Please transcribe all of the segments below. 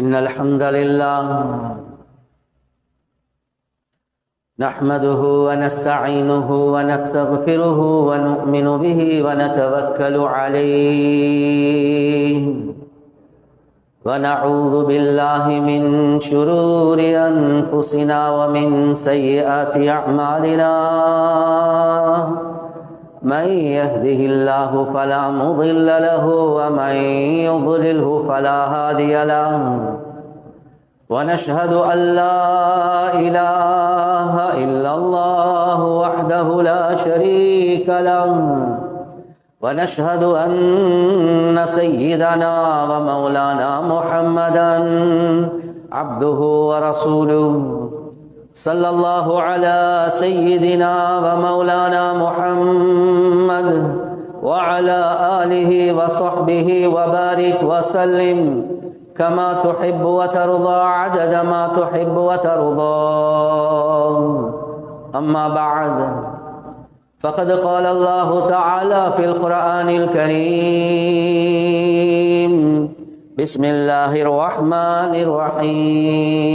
إن الحمد لله نحمده ونستعينه ونستغفره ونؤمن به ونتوكل عليه ونعوذ بالله من شرور أنفسنا ومن سيئات أعمالنا من يهده الله فلا مضل له ومن يضلله فلا هادي له ونشهد أن لا إله إلا الله وحده لا شريك له ونشهد أن سيدنا ومولانا محمدا عبده ورسوله صلى الله على سيدنا ومولانا محمد وعلى آله وصحبه وبارك وسلم كما تحب وترضى عدد ما تحب وترضى. أما بعد فقد قال الله تعالى في القرآن الكريم بسم الله الرحمن الرحيم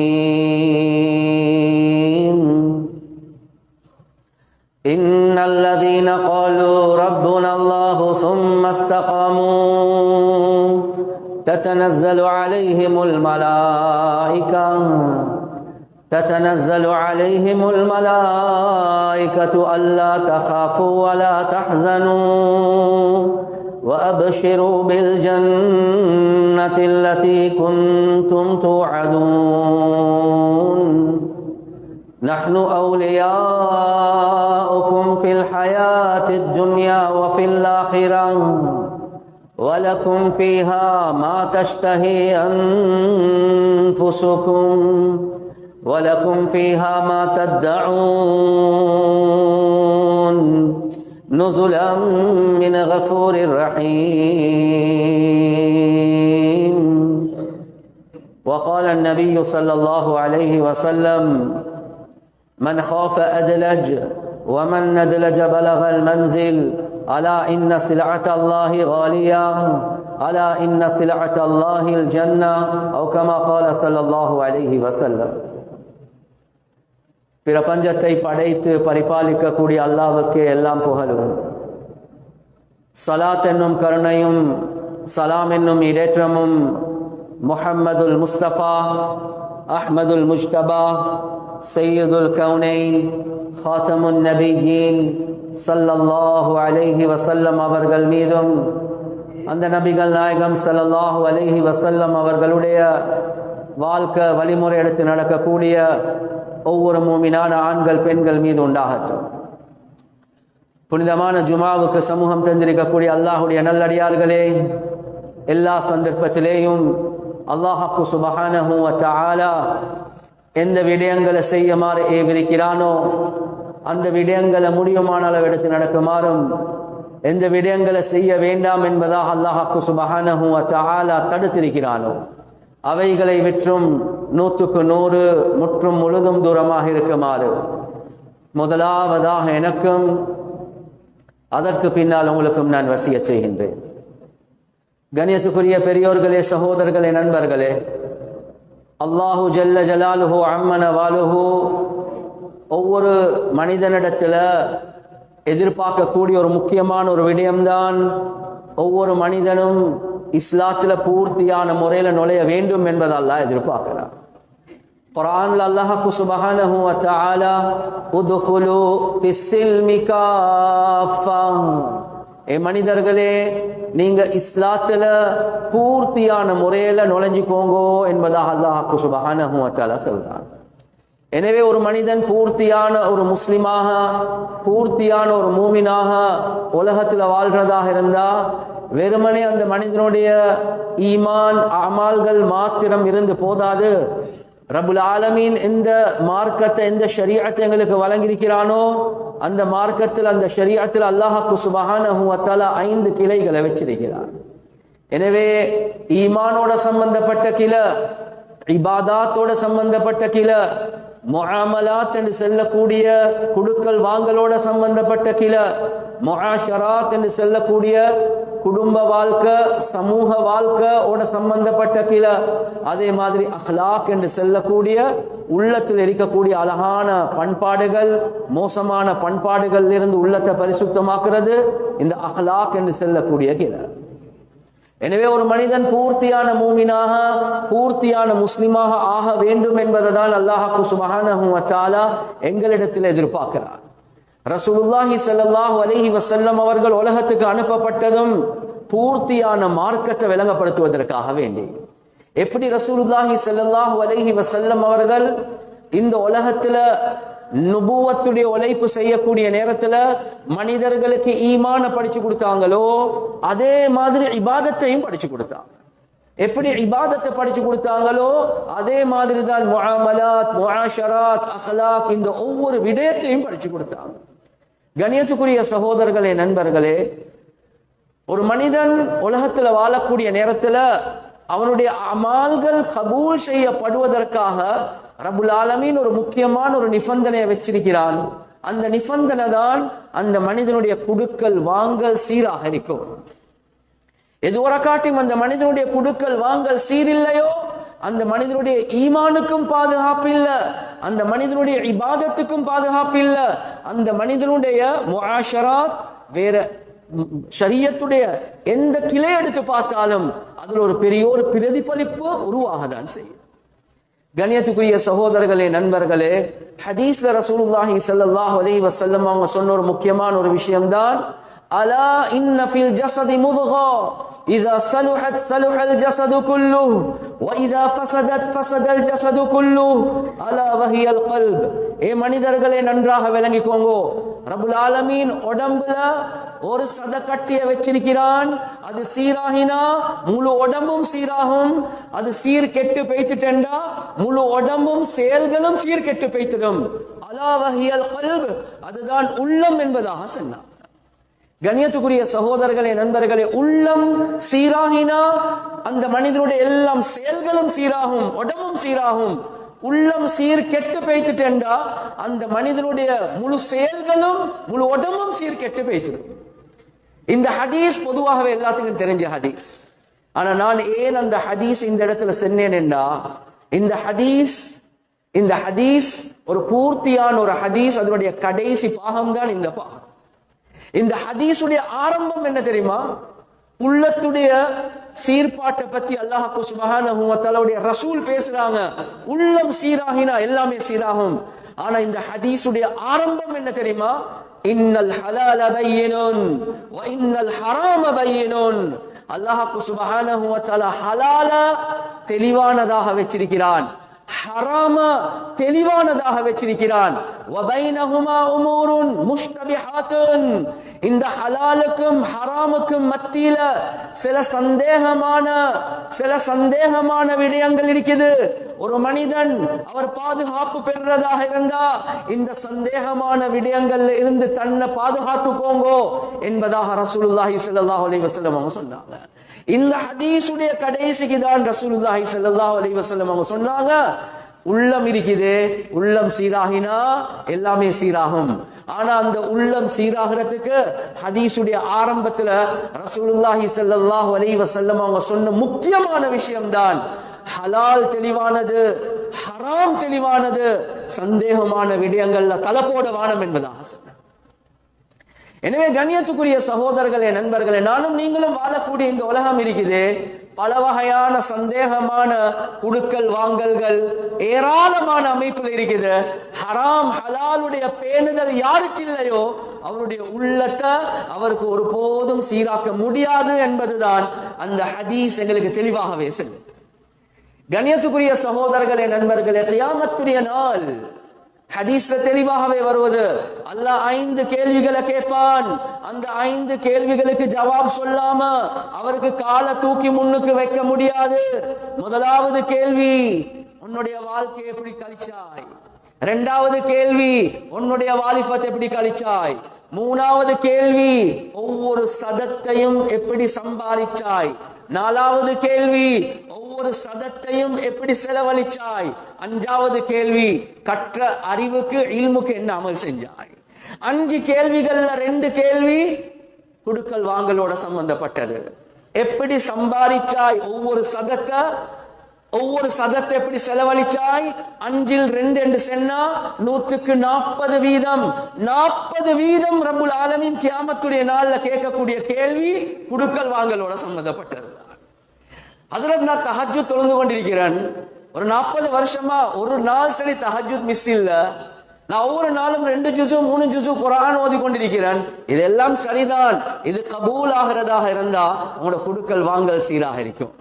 إن الذين قالوا ربنا الله ثم استقاموا تتنزل عليهم الملائكة ألا تخافوا ولا تحزنوا وأبشروا بالجنة التي كنتم توعدون نحن أولياؤكم في الحياة الدنيا وفي الآخرة ولكم فيها ما تشتهي أنفسكم ولكم فيها ما تدعون نزلا من غفور رحيم. وقال النبي صلى الله عليه وسلم من خاف أدلج ومن ندلج بلغ المنزل ألا إن سلعة الله غالية ألا إن سلعة الله الجنة أو كما قال صلى الله عليه وسلم. பிரபஞ்சத்தை படைத்து பரிபாலிக்கக்கூடிய அல்லாஹ்வுக்கே எல்லாம் புகழும். ஸலாத் என்னும் கருணையும் சலாம் என்னும் இடேற்றமும் முஹம்மதுல் முஸ்தபா அஹ்மதுல் முஜ்தபா சையதுல் கௌனைன் ஹாத்தமுன் நபியீன் ஸல்லல்லாஹு அலைஹி வஸல்லம் அவர்கள் மீதும் அந்த நபிகள் நாயகம் ஸல்லல்லாஹு அலைஹி வஸல்லம் அவர்களுடைய வாழ்க்கை வழிமுறை எடுத்து நடக்கக்கூடிய ஒவ்வொரு மூமினான ஆண்கள் பெண்கள் மீது உண்டாகட்டும். புனிதமான ஜுமாவுக்கு சமூகம் தந்திருக்கக்கூடிய அல்லாஹுடைய நல்லடியார்களே, எல்லா சந்தர்ப்பத்திலேயும் அல்லாஹ்வுக்கு சுப்ஹானஹு வ தஆலா எந்த விடயங்களை செய்யுமாறு ஏவிருக்கிறானோ அந்த விடயங்களை முடியுமான அளவு எடுத்து நடக்குமாறும், எந்த விடயங்களை செய்ய வேண்டாம் என்பதாக அல்லாஹ்வுக்கு சுப்ஹானஹு வ தஆலா தடுத்திருக்கிறானோ அவைகளை விற்றும் 100க்கு 100 முற்றும் முழுதும் தூரமாக இருக்குமாறு முதலாவதாக எனக்கும் அதற்கு பின்னால் உங்களுக்கும் நான் வசியச் செய்கின்றேன். கண்ணியத்துக்குரிய பெரியோர்களே, சகோதரர்களே, நண்பர்களே, அல்லாஹு ஜல்ல ஜலாலுஹு அம்மன வாலுஹு ஒவ்வொரு மனிதனிடத்தில் எதிர்பார்க்கக்கூடிய ஒரு முக்கியமான ஒரு விடயம்தான் ஒவ்வொரு மனிதனும் இஸ்லாத்தில் பூர்த்தியான முறையில் நுழைய வேண்டும் என்பதை அல்லாஹ் எதிர்பார்க்கிறார். குர்ஆன்ல அல்லாஹ் சுப்ஹானஹு வ தஆலா உத்குலு ஃபிஸ்ஸில்மி காஃபா, மனிதர்களே நீங்க இஸ்லாத்துல பூர்த்தியான முறையில நுழைஞ்சுக்கோங்கோ என்பதாக அல்லாஹ் சுப்ஹானஹு வ தஆலா சொல்றார். எனவே ஒரு மனிதன் பூர்த்தியான ஒரு முஸ்லிமாக, பூர்த்தியான ஒரு மூமினாக உலகத்தில் வாழ்றதாக இருந்தா வெறுமனே அந்த மனிதனுடைய ஈமான் அமால்கள் மாத்திரம் இருந்து போதாது. ரப்புல் ஆலமீன் எந்த மார்க்கத்தை, எந்த ஷரீஅத்தை எங்களுக்கு வழங்கியிருக்கிறானோ அந்த மார்க்கத்தில், அந்த ஷரீஅத்தில் அல்லாஹ்வுக்கு சுப்ஹானஹு வ தஆலா 5 கிளைகளை வச்சிருக்கிறார். எனவே ஈமானோட சம்பந்தப்பட்ட கிளை, இபாதாத்தோட சம்பந்தப்பட்ட கிளை, முஆமலாத் என்று சொல்லக்கூடிய குடுக்கல் வாங்கலோட சம்பந்தப்பட்ட கிளை, முஆஷராத் என்று சொல்லக்கூடிய குடும்ப வாழ்க்கை சமூக வாழ்க்கையோட சம்பந்தப்பட்ட கிளை, அதே மாதிரி அஹ்லாக் என்று சொல்லக்கூடிய உள்ளத்தில் இருக்கக்கூடிய அழகான பண்பாடுகள் மோசமான பண்பாடுகள் இருந்து உள்ளத்தை பரிசுத்தமாக்குறது இந்த அஹ்லாக் என்று சொல்லக்கூடிய கிளை. எனவே ஒரு மனிதன் பூர்த்தியான மூமினாக பூர்த்தியான முஸ்லிமாக ஆக வேண்டும் என்பதை தான் அல்லாஹ் சுப்ஹானஹு வ தஆலா எங்களிடத்தில் எதிர்பார்க்கிறார். ரசூலுல்லாஹி ஸல்லல்லாஹு அலைஹி வஸல்லம் அவர்கள் உலகத்துக்கு அனுப்பப்பட்டதும் பூர்த்தியான மார்க்கத்தை விளங்கப்படுத்துவதற்காக வேண்டி. எப்படி ரசூலுல்லாஹி ஸல்லல்லாஹு அலைஹி வஸல்லம் அவர்கள் இந்த உலகத்துல நுபுவத்துடைய உழைப்பு செய்யக்கூடிய நேரத்துல மனிதர்களுக்கு ஈமான படிச்சு கொடுத்தாங்களோ அதே மாதிரி இபாதத்தையும் படிச்சு கொடுத்தாங்க. எப்படி இபாதத்தை படிச்சு கொடுத்தாங்களோ அதே மாதிரி தான் முஆமலாத், முஆஷராத், அஹ்லாக் இந்த ஒவ்வொரு விடயத்தையும் படிச்சு கொடுத்தாங்க. கண்ணியத்துக்குரிய சகோதரர்களே, நண்பர்களே, ஒரு மனிதன் உலகத்துல வாழக்கூடிய நேரத்துல அவனுடைய அமால்கள் கபூல் செய்யப்படுவதற்காக ரப்புல் ஆலமீன் ஒரு முக்கியமான ஒரு நிபந்தனையை வச்சிருக்கிறான். அந்த நிபந்தனை தான் அந்த மனிதனுடைய குடுக்கல் வாங்கல் சீராக இருக்கும். எதுவரை காட்டியும் அந்த மனிதனுடைய குடுக்கல் வாங்கல் சீரில்லையோ அந்த மனிதனுடைய ஈமானுக்கும் பாதுகாப்பு இல்லை, அந்த மனிதனுடைய இபாதத்துக்கும் பாதுகாப்பு இல்லை, அந்த மனிதனுடைய முஆஷராத் வேற ஷரியத்துடைய எந்த கிளை எடுத்து பார்த்தாலும் அதுல ஒரு பெரிய ஒரு பிரதிபலிப்பு உருவாகதான் செய்யும். கண்ணியத்துக்குரிய சகோதரர்களே, நண்பர்களே, ஹதீஸ்ல ரசூலுல்லாஹி ஸல்லல்லாஹு அலைஹி வஸல்லம் அவங்க சொன்ன ஒரு முக்கியமான ஒரு விஷயம்தான் அலா இன்ன ஃபில் ஜஸதி முத்கா இதா ஸலுஹத் ஸலுஹல் ஜஸது குல்லுஹு வ இதா ஃபஸதத் ஃபஸதல் ஜஸது குல்லுஹு அலா வஹியல் கல்ப். ஏ மனிதர்களே, நன்றாக விளங்கிக்கோங்க, ரப்புல் ஆலமீன் உடம்புல ஒரு சத கட்டிய வச்சிருக்கிறான். அது சீராகினா முழு உடம்பும் சீராகும். அது சீர் கெட்டு பெய்த்துட்டா முழு உடம்பும் செயல்களும் சீர் கெட்டு பெய்த்திடும். அலா வஹியல் கல்ப், அதுதான் உள்ளம் என்பதாக சொன்னார். கண்ணியத்துக்குரிய சகோதரர்களே, நண்பர்களே, உள்ளம் சீராகினா அந்த மனிதனுடைய எல்லாம் செயல்களும் சீராகும், உடம்பும் சீராகும். உள்ளம் சீர் கெட்டு பெய்த்துட்டா அந்த மனிதனுடைய முழு செயல்களும் முழு உடம்பும் சீர் கெட்டு பெய்த்திடும். இந்த ஹதீஸ் பொதுவாகவே எல்லாத்துக்கும் தெரிஞ்ச ஹதீஸ். ஆனா நான் ஏன் அந்த ஹதீஸ் இந்த இடத்துல சொன்னேன் என்றா, இந்த ஹதீஸ் ஒரு பூர்த்தியான ஒரு ஹதீஸ். அதனுடைய கடைசி பாகம் தான் இந்த பாகம். இந்த ஹதீஸுடைய ஆரம்பம் என்ன தெரியுமா? உள்ளத்துடைய சீர்பாட்டை பத்தி அல்லாஹ் சுப்ஹானஹு வ தஆலாவுடைய ரசூல் பேசுறாங்க. உள்ளம் சீராகினா எல்லாமே சீராகும். ஆனா இந்த ஹதீஸுடைய ஆரம்பம் என்ன தெரியுமா? இன்னல் ஹலால பையினுன் வ இன்னல் ஹராம பையினுன். அல்லாஹ் சுப்ஹானஹு வ தஆலா ஹலால தெளிவானதாக வச்சிருக்கிறான், ஹராம தெளிவானதாக வச்சிருக்கிறான். வ பைனஹுமா உமூருன் முஷ்தபிஹாத்துன். இந்த ஹலாலுக்கும் ஹராமுக்கும் மத்தியில சில சந்தேகமான விடயங்கள் இருக்குது. ஒரு மனிதன் அவர் பாதுகாப்பு பெறுறதாக இருந்தா இந்த சந்தேகமான விடயங்கள்ல இருந்து தன்னை பாதுகாத்துக்கோங்கோ என்பதாக ரசூலுல்லாஹி ஸல்லல்லாஹு அலைஹி வஸல்லம் அவங்க சொன்னாங்க. இந்த ஹதீஸுடைய கடைசிக்கு தான் ரசூலுல்லாஹி ஸல்லல்லாஹு அலைஹி வஸல்லம் அவங்க சொன்னாங்க, உள்ளம் இருக்குது, உள்ளம் சீராகினா எல்லாமே சீராகும். ஆனா அந்த உள்ளம் சீராகிறதுக்கு ஹதீஸுடைய ஆரம்பத்துல ரசூலுல்லாஹி ஸல்லல்லாஹு அலைஹி வஸல்லம் அவங்க சொன்ன முக்கியமான விஷயம்தான் ஹலால் தெளிவானது, ஹராம் தெளிவானது, சந்தேகமான விடயங்கள்ல தலப்போட வானம் என்பதாக சொன்னார். எனவே கண்ணியத்துக்குரிய சகோதரர்களே, நண்பர்களே, நானும் நீங்களும் வாழக்கூடிய இந்த உலகம் இருக்குது, பல வகையான சந்தேகமான குடுக்கல் வாங்கல்கள் ஏராளமான அமைப்பில் இருக்குது. ஹராம் ஹலாலுடைய பேணுதல் யாருக்கு இல்லையோ அவருடைய உள்ளத்தை அவருக்கு ஒருபோதும் சீராக்க முடியாது என்பதுதான் அந்த ஹதீஸ் எங்களுக்கு தெளிவாகவே சொல்லுது. கண்ணியத்துக்குரிய சகோதரர்களே, நண்பர்களே, கியாமத்துடைய நாள் ஹதீஸ்ல தெளிவாகவே வருவது, அல்லாஹ் 5 கேள்விகளை கேட்பான். அந்த 5 கேள்விகளுக்கு ஜவாப் சொல்லாம அவருக்கு காலை தூக்கி முன்னுக்கு வைக்க முடியாது. முதலாவது கேள்வி, உன்னுடைய வாழ்க்கையை எப்படி கழிச்சாய்? இரண்டாவது கேள்வி, உன்னுடைய வாலிபத்தை எப்படி கழிச்சாய்? மூணாவது கேள்வி, ஒவ்வொரு சதத்தையும் எப்படி சம்பாதிச்சாய்? நாலாவது கேள்வி, ஒவ்வொரு ஒவ்வொரு சதத்தையும் எப்படி செலவழிச்சாய்? அஞ்சாவது கேள்வி, கற்ற அறிவுக்கு இல்முக்கு என்ன அமல் செஞ்சாய்? 5 கேள்விகள்ல 2 கேள்வி குடுக்கல் வாங்கலோட சம்பந்தப்பட்டது. எப்படி சம்பாதிச்சாய்? ஒவ்வொரு சதத்தை எப்படி செலவழிச்சாய்? 5ல் 2 என்று சொன்னா 100க்கு 40%. 40% ரப்புல் ஆலமீன் கியாமத்துடைய நாள்ல கேட்கக்கூடிய கேள்வி குடுக்கல் வாங்கலோட சம்பந்தப்பட்டது. ஹஜ்ரத், நான் தஹஜ்ஜுத் தொழுது கொண்டிருக்கிறேன். ஒரு 40 வருஷமா ஒரு நாள் சரி தஹஜ்ஜுத் மிஸ் இல்ல. நான் ஒவ்வொரு நாளும் 2 ஜுஸு 3 ஜுஸு குர்ஆன் ஓதி கொண்டிருக்கிறேன். இதெல்லாம் சரிதான். இது கபூல் ஆகிறதாக இருந்தா உங்களோட குடுக்கல் வாங்கல் சீராக இருக்கும்.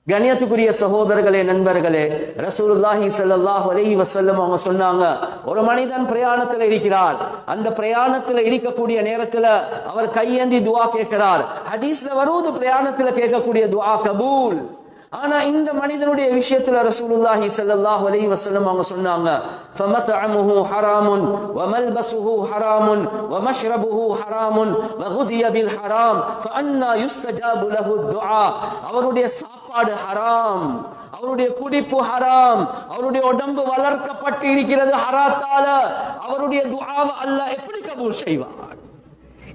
கண்ணியத்துக்குரிய சகோதரர்களே, நண்பர்களே, ரசூலுல்லாஹி ஸல்லல்லாஹு அலைஹி வஸல்லம் அவங்க சொன்னாங்க, ஒரு மனிதன் பிரயாணத்துல இருக்கிறார். அந்த பிரயாணத்துல இருக்கக்கூடிய நேரத்துல அவர் கையேந்தி துஆ கேட்கிறார். ஹதீஸ்ல வருவது பிரயாணத்துல கேட்கக்கூடிய துஆ கபூல். ஆனா இந்த மனிதனுடைய விஷயத்துல ரசூலுல்லாஹி ஸல்லல்லாஹு அலைஹி வஸல்லம் அவங்க சொன்னாங்க, ஃபமத்அமுஹு ஹராமுன் வமல்பஸுஹு ஹராமுன் வமஷ்ரபுஹு ஹராமுன் வகுதிய பில் ஹராம் ஃபஅன்னா யுஸ்தஜாபு லஹு துஆ. அவருடைய சாப்பாடு ஹராம், அவருடைய குடிப்பு ஹராம், அவருடைய உடம்பு வளர்க்கப்பட்டு இருக்கிறது ஹராத்தால. அவருடைய துஆவை அல்லாஹ் எப்படி கபூல் செய்வார்?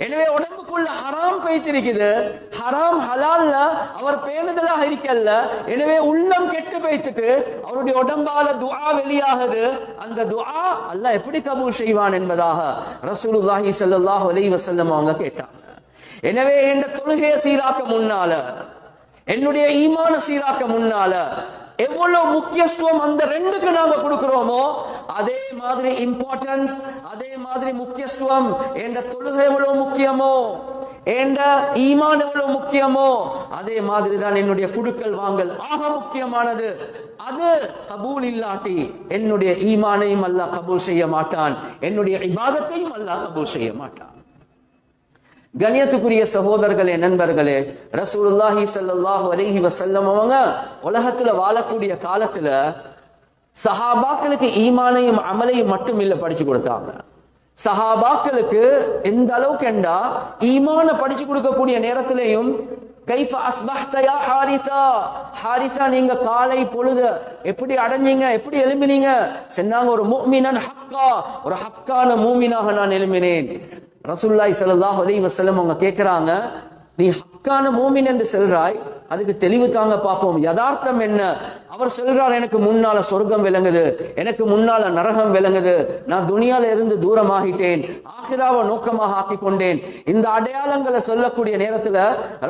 எனவே உடம்புக்குள்ள ஹராம் பெய்திருக்குது. ஹராம் ஹலால்ல அவர் பேணுதலாக இருக்கல்ல. எனவே உள்ளம் கெட்டு பெய்த்துட்டு அவருடைய உடம்பால துஆ வெளியாகுது. அந்த துஆ அல்லாஹ் எப்படி கபூல் செய்வான் என்பதாக ரசூலுல்லாஹி ஸல்லல்லாஹு அலைஹி வஸல்லம் அவங்க கேட்டாங்க. எனவே இந்த தொழுகையை சீராக்க முன்னால, என்னுடைய ஈமான சீராக்க முன்னால எவ்வளவு முக்கியத்துவம் அந்த 2க்கு நாங்க கொடுக்கிறோமோ அதே மாதிரி இம்பார்ட்டன்ஸ், அதே மாதிரி முக்கியத்துவம் என்ற தொழுகை எவ்வளவு முக்கியமோ, என்ற ஈமான் எவ்வளவு முக்கியமோ அதே மாதிரி தான் என்னுடைய குடுக்கல் வாங்கல் ஆக முக்கியமானது. அது கபூல் இல்லாட்டி என்னுடைய ஈமானையும் அல்லாஹ் கபூல் செய்ய மாட்டான், என்னுடைய இபாதத்தையும் அல்லாஹ் கபூல் செய்ய மாட்டான். கண்ணியத்துக்குரிய சகோதரர்களே, நண்பர்களே, ரசூலுல்லாஹி ஸல்லல்லாஹு அலைஹி வஸல்லம் அவங்க உலகத்துல வாழக்கூடிய காலத்துல சஹாபாக்களுக்கு ஈமானையும் அமலையும் மட்டும் இல்ல படிச்சு கொடுத்தாங்க. சஹாபாக்களுக்கு எந்த அளவுக்கு என்றா ஈமான படிச்சு கொடுக்கக்கூடிய நேரத்திலையும் கைஃப அஸ்பஹ்த யா ஹாரிஸா, ஹாரிஸா நீங்க காலை பொழுது எப்படி அடைஞ்சீங்க, எப்படி எழும்பினீங்க? சொன்னாங்க, ஒரு முஃமினன் ஹக்கா, ஒரு ஹக்கான மூமினாக நான் எழும்பினேன். ரசூலுல்லாஹி ஸல்லல்லாஹு அலைஹி வஸல்லம் அவங்க கேட்கிறாங்க, நீ ஹக்கான மூமின் என்று சொல்றாய், அதுக்கு தெளிவு தாங்க பார்ப்போம், யதார்த்தம் என்ன? அவர் சொல்றார், எனக்கு முன்னால சொர்க்கம் விளங்குது, எனக்கு முன்னால நரகம் விளங்குது, நான் துனியால இருந்து தூரமாகிட்டேன், ஆகிராவை நோக்கமாக ஆக்கி கொண்டேன். இந்த அடையாளங்களை சொல்லக்கூடிய நேரத்துல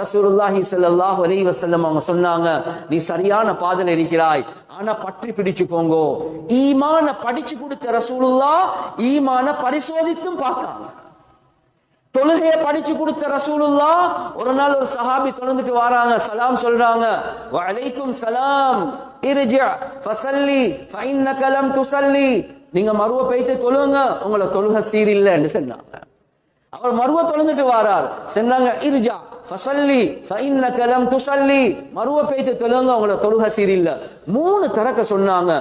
ரசூலுல்லாஹி ஸல்லல்லாஹு அலைஹி வஸல்லம் அவங்க சொன்னாங்க, நீ சரியான பாதையில இருக்கிறாய், ஆனா பற்றி பிடிச்சுக்கோங்க. ஈமான படிச்சு கொடுத்த ரசூலுல்லாஹ் ஈமான பரிசோதித்தும் பார்த்தாங்க. தொழுகைய படிச்சு கொடுத்த ரசூலுல்லாஹ் ஒரு நாள் ஒரு சஹாபி தொழுந்துட்டு வராங்க, சலாம் சொல்றாங்க, வ அலைக்கும் சலாம் இர்ஜி ஃபஸல்லி ஃபஇன்னக லம் துஸல்லி, நீங்க மறுவ போய்த்து தொழுங்க, உங்கள தொழுகை சீரில்லை என்று சொன்னாங்க. அவர் மறுவ தொழுந்துட்டு வரார், சொன்னாங்க, இர்ஜா ஃபஸல்லி ஃபஇன்னக லம் துஸல்லி, மறுவ போய்த்து தொழுங்க, உங்கள தொழுகை சீரில்லை. 3 தரக்க சொன்னாங்க.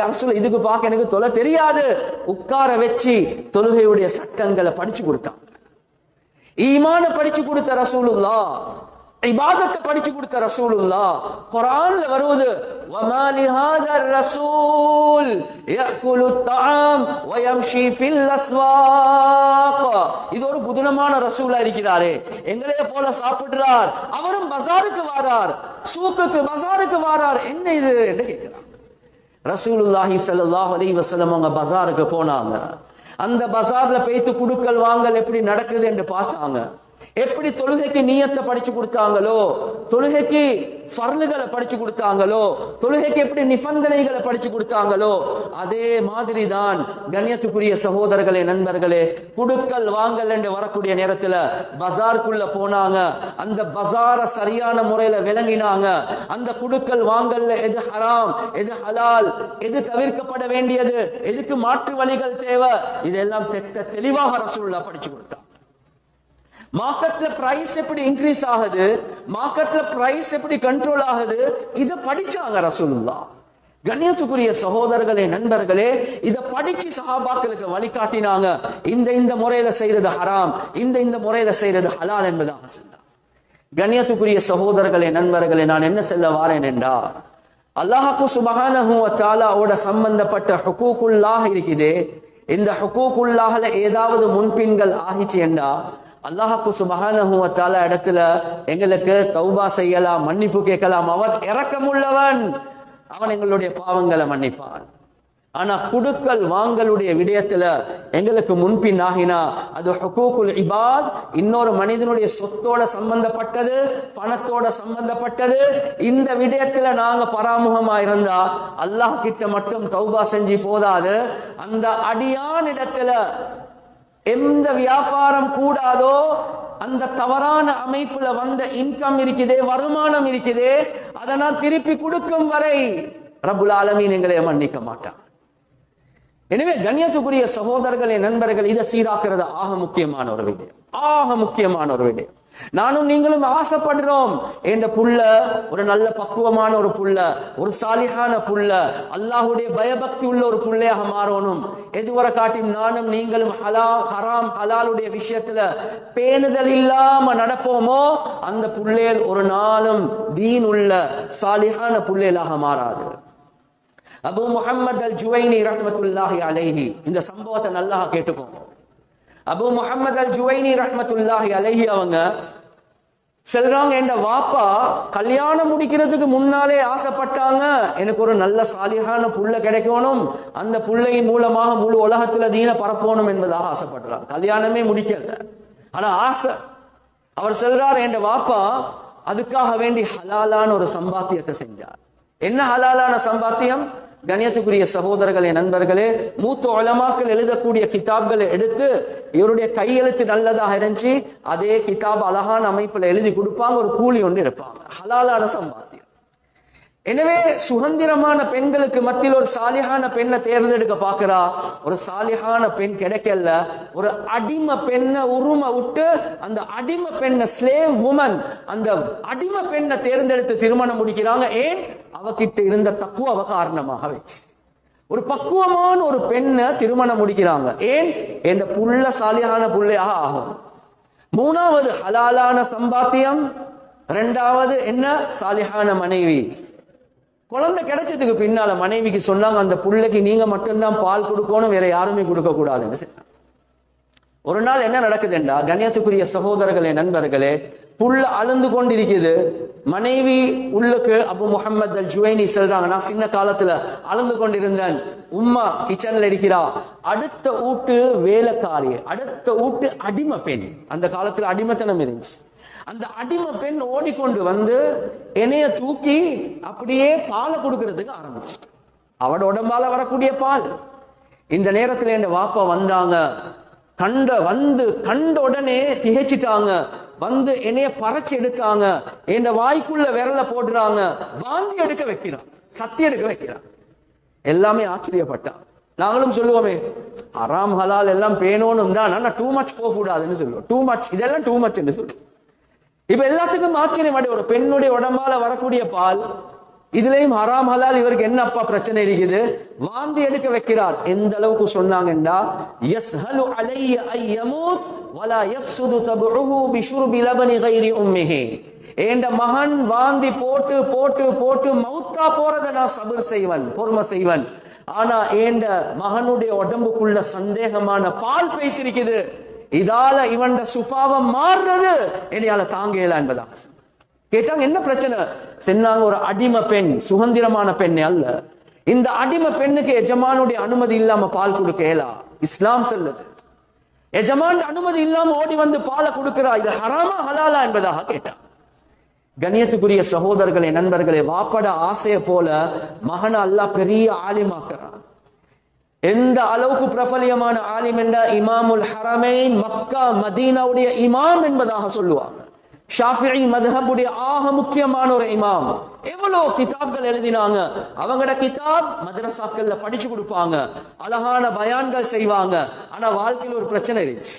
யா ரசூல், இதுக்கு பார்க்க எனக்கு தொழ தெரியாது. உட்கார வச்சு தொழுகையுடைய சட்டங்களை படிச்சு கொடுத்தாங்க. ஈமான படிச்சு கொடுத்த ரசூலுல்லாஹ், இபாதத்தை படிச்சு கொடுத்த ரசூலுல்லாஹ். குர்ஆன்ல வருவது, வமா லிஹாதர் ரசூல் யாக்குலு தஆம் வ யம்ஷி ஃபில் அஸ்வாக். இது ஒரு புதுனமான ரசூலா இருக்கிறாரே, எங்களைய போல சாப்பிடுறார், அவரும் பஜாருக்கு வாரார், சூக்குக்கு பஜாருக்கு வாரார், என்ன இது என்று கேட்கிறார். ரசூலுல்லாஹி ஸல்லல்லாஹு அலைஹி வஸல்லம் அவங்க பஜாருக்கு போனாங்க. அந்த பஜார்ல போய்த்து குடுக்கல் வாங்கல் எப்படி நடக்குது என்று பார்த்தாங்க. எப்படி தொழுகைக்கு நியத்தை படிச்சு கொடுத்தாங்களோ, தொழுகைக்கு ஃபர்லுகளை படிச்சு கொடுத்தாங்களோ, தொழுகைக்கு எப்படி நிபந்தனைகளை படிச்சு கொடுத்தாங்களோ, அதே மாதிரி தான் கண்ணியத்துக்குரிய சகோதரர்களே, நண்பர்களே, குடுக்கல் வாங்கல் என்று வரக்கூடிய நேரத்துல பஜாருக்குள்ள போனாங்க. அந்த பஜார சரியான முறையில விளங்கினாங்க. அந்த குடுக்கல் வாங்கல்ல எது ஹராம், எது ஹலால், எது தவிர்க்கப்பட வேண்டியது, எதுக்கு மாற்று வழிகள் தேவை, இதெல்லாம் தெளிவாக ரசூலுல்லாஹ் படிச்சு கொடுத்தாங்க. மார்க்கெட்ல பிரைஸ் எப்படி இன்க்ரீஸ் ஆகுது, மார்க்கெட்ல பிரைஸ் எப்படி கண்ட்ரோல் ஆகுது, இதை படிச்சாங்க ரசூலுல்லாஹ். கண்ணியத்துக்குரிய சகோதரர்களே, நண்பர்களே, இதை படிச்சு சஹாபாக்களுக்கு வழிகாட்டினாங்க. இந்த முறையில செய்யறது ஹராம், இந்த முறையில செய்யறது ஹலால் என்பதாக சொன்னாங்க. கண்ணியத்துக்குரிய சகோதரர்களே, நண்பர்களே, நான் என்ன சொல்ல வாரேன் என்றா, அல்லாஹ்வுக்கு சுப்ஹானஹு வ தஆலாவோட சம்பந்தப்பட்ட ஹுகூகுல்லாஹ் இருக்குதே, இந்த ஹுகூகுல்லாஹ்ல ஏதாவது முன்பின்கள் ஆகிச்சு என்றா அல்லாஹ்வுக்கு சுப்ஹானஹு வ தஆலா இடத்துல எங்களுக்கு தௌபா செய்யலாம், மன்னிப்பு கேட்கலாம். அவன் இரக்கமுள்ளவன், அவன் எங்களுடைய பாவங்களை மன்னிப்பான். ஆனா குடுக்கல் வாங்கலுடைய விடயத்துல எங்களுக்கு முன்பின் ஆகினா அது ஹுகூகுல் இபாத், இன்னொரு மனிதனுடைய சொத்தோட சம்பந்தப்பட்டது, பணத்தோட சம்பந்தப்பட்டது. இந்த விடயத்துல நாங்க பராமுகமா இருந்தா அல்லாஹ் கிட்ட மட்டும் தௌபா செஞ்சு போதாது, அந்த அடியான் இடத்துல எந்த வியாபாரம் கூடாதோ, அந்த தவறான அமைப்புல வந்த இன்கம் இருக்குதே, வருமானம் இருக்குதே, அதை நான் திருப்பி கொடுக்கும் வரை ரப்புல் ஆலமீன் எங்களை மன்னிக்க மாட்டான். எனவே கண்ணியத்துக்குரிய சகோதரர்களே, நண்பர்கள், இதை சீராக்குறது ஆக முக்கியமான ஒரு விடயம், ஆக முக்கியமான ஒரு விடயம். நானும் நீங்களும் ஆசைப்படுறோம், என்ற புள்ள ஒரு நல்ல பக்குவமான ஒரு புள்ள, ஒரு சாலிஹான புள்ள, அல்லாஹுடைய பயபக்தி உள்ள ஒரு புள்ளையாக மாறணும். எதுவரை காட்டியும் நானும் நீங்களும் ஹராம் ஹலாலுடைய விஷயத்துல பேணுதல் இல்லாம நடப்போமோ அந்த புள்ளேல் ஒரு நாளும் தீன் உள்ள சாலிஹான புள்ளேலாக மாறாது. அபு முஹம்மத் அல் ஜுவைனி ரஹ்மத்துல்லாஹி அலைஹி, இந்த சம்பவத்தை நல்லா கேட்டுக்கோங்க. அபு முஹம்மத் அல் ஜுவைனி ரஹ்மத்துல்லாஹி அலைஹி அவங்க சொல்றாங்க, என் வாப்பா கல்யாணம் முடிக்கிறதுக்கு முன்னாலே ஆசைப்பட்டாங்க, எனக்கு ஒரு நல்ல சாலிஹான புள்ள கிடைக்கணும், அந்த புள்ளையின் மூலமாக முழு உலகத்துல தீன பரப்பணும் என்பதாக ஆசைப்படுறாங்க. கல்யாணமே முடிக்கல, ஆனா ஆசை. அவர் சொல்றார், என் வாப்பா அதுக்காக வேண்டி ஹலாலான ஒரு சம்பாத்தியத்தை செஞ்சார். என்ன ஹலாலான சம்பாத்தியம்? கண்ணியத்துக்குரிய சகோதரர்களே, நண்பர்களே, மூத்த உலமாக்கள் எழுதக்கூடிய கிதாப்களை எடுத்து இவருடைய கையெழுத்து நல்லதாக இருந்துச்சு, அதே கிதாப் அழகான அமைப்புல எழுதி கொடுப்பாங்க, ஒரு கூலி ஒன்று எடுப்பாங்க. ஹலாலான சம்பாத்தியம். எனவே சுதந்திரமான பெண்களுக்கு மத்தியில் ஒரு சாலிஹான பெண்ணை தேர்ந்தெடுக்க பார்க்கிறா, ஒரு சாலிஹான பெண் கிடைக்கல, ஒரு அடிமை பெண்ணை உருமை விட்டு அந்த அடிமை பெண்ணை, ஸ்லேவ் உமன், அந்த அடிமை பெண்ணை தேர்ந்தெடுத்து திருமணம் முடிக்கிறாங்க. ஏன்? அவகிட்ட இருந்த தக்குவ காரணமாக வச்சு ஒரு பக்குவமான ஒரு பெண்ணை திருமணம் முடிக்கிறாங்க. ஏன்? இந்த புள்ள சாலிஹான புள்ளையாக ஆகும். மூணாவது ஹலாலான சம்பாத்தியம், இரண்டாவது என்ன? சாலிஹான மனைவி. குழந்தை கிடைச்சதுக்கு பின்னால மனைவிக்கு சொன்னாங்க, அந்த புள்ளைக்கு நீங்க மட்டும்தான் பால் கொடுக்கணும், வேற யாருமே கொடுக்க கூடாதுன்னு. ஒரு நாள் என்ன நடக்குதுண்டா, கண்ணியத்துக்குரிய சகோதரர்களே, நண்பர்களே, புள்ள அழுந்து கொண்டிருக்குது. மனைவி உள்ளுக்கு அபு முஹம்மத் அல் ஜுவைனி சொல்றாங்க, நான் சின்ன காலத்துல அழுந்து கொண்டிருந்தேன், உம்மா கிச்சன்ல இருக்கிறா, அடுத்த வீட்டு வேலைக்காரி, அடுத்த வீட்டு அடிமை பெண், அந்த காலத்துல அடிமைத்தனம் இருந்துச்சு, அந்த அடிமை பெண் ஓடிக்கொண்டு வந்து என்னைய தூக்கி அப்படியே பாலை கொடுக்கறதுக்கு ஆரம்பிச்சுட்டு, அவட உடம்பால வரக்கூடிய பால். இந்த நேரத்துல என் வாப்பா வந்தாங்க, கண்ட உடனே திகைச்சிட்டாங்க, வந்து என்னைய பறச்சு எடுத்தாங்க, என் வாய்க்குள்ள விரல போடுறாங்க, வாந்தி எடுக்க வைக்கிறான், சத்தி எடுக்க வைக்கிறான். எல்லாமே ஆச்சரியப்பட்டான். நாங்களும் சொல்லுவோமே, ஹராம் ஹலால் எல்லாம் பேணணும் தான், ஆனா டூ மச் போக கூடாதுன்னு சொல்லுவோம். டூ மச், இதெல்லாம் டூ மச் என்று சொல்லுவோம். இப்ப எல்லாத்துக்கும் ஆச்சரியம், ஒரு பெண்ணுடைய உடம்பால வரக்கூடிய பால், இதுலயும் ஹராம் ஹலால், இவருக்கு என்ன அப்பா பிரச்சனை இருக்குது? வாந்தி எடுக்க வைக்கிறார். எந்த அளவுக்கு சொன்னாங்கன்றா, யஸ்ஹலு அலைய அய்யமூத் வலா யஃப்சுது தபுஹு பிஷுர்பி லபனி கைரி உம்மிஹி. என்ற மகன் வாந்தி போட்டு போட்டு போட்டு மௌத்தா போறதை நான் சபர் செய்வன், பொறுமை செய்வன். ஆனா என்ற மகனுடைய உடம்புக்குள்ள சந்தேகமான பால் பெய்திருக்குது, இதால இவன் சுபாவம் மாறுறது என்னையால தாங்கல என்பதாக கேட்டாங்க. என்ன பிரச்சனை? சொன்னாங்க, ஒரு அடிமை பெண், சுதந்திரமான பெண் அல்ல, இந்த அடிமை பெண்ணுக்கு எஜமானுடைய அனுமதி இல்லாம பால் கொடுக்க இயலா. இஸ்லாம் சொல்லுது, எஜமான் அனுமதி இல்லாம ஓடி வந்து பாலை கொடுக்கிறா, இது ஹராமா ஹலாலா என்பதாக கேட்டான். கண்ணியத்துக்குரிய சகோதரர்களே, நண்பர்களே, வாப்பட ஆசைய போல மகன அல்லாஹ் பெரிய ஆலிமாக்குறான். எந்த அளவுக்கு பிரபலியமான ஆலிம் என்ற இமாமுல் ஹரமைன், மக்கா மதீனாவுடைய இமாம் என்பதாக சொல்லுவாங்க. ஷாஃபிஈ மத்ஹபுடைய ஆக முக்கியமான ஒரு இமாம். எவ்வளவு கிதாப்கள் எழுதினாங்க. அவங்களோட கிதாப் மதரசாக்கள்ல படிச்சு கொடுப்பாங்க, அழகான பயான்கள் செய்வாங்க. ஆனா வாழ்க்கையில் ஒரு பிரச்சனை இருந்துச்சு.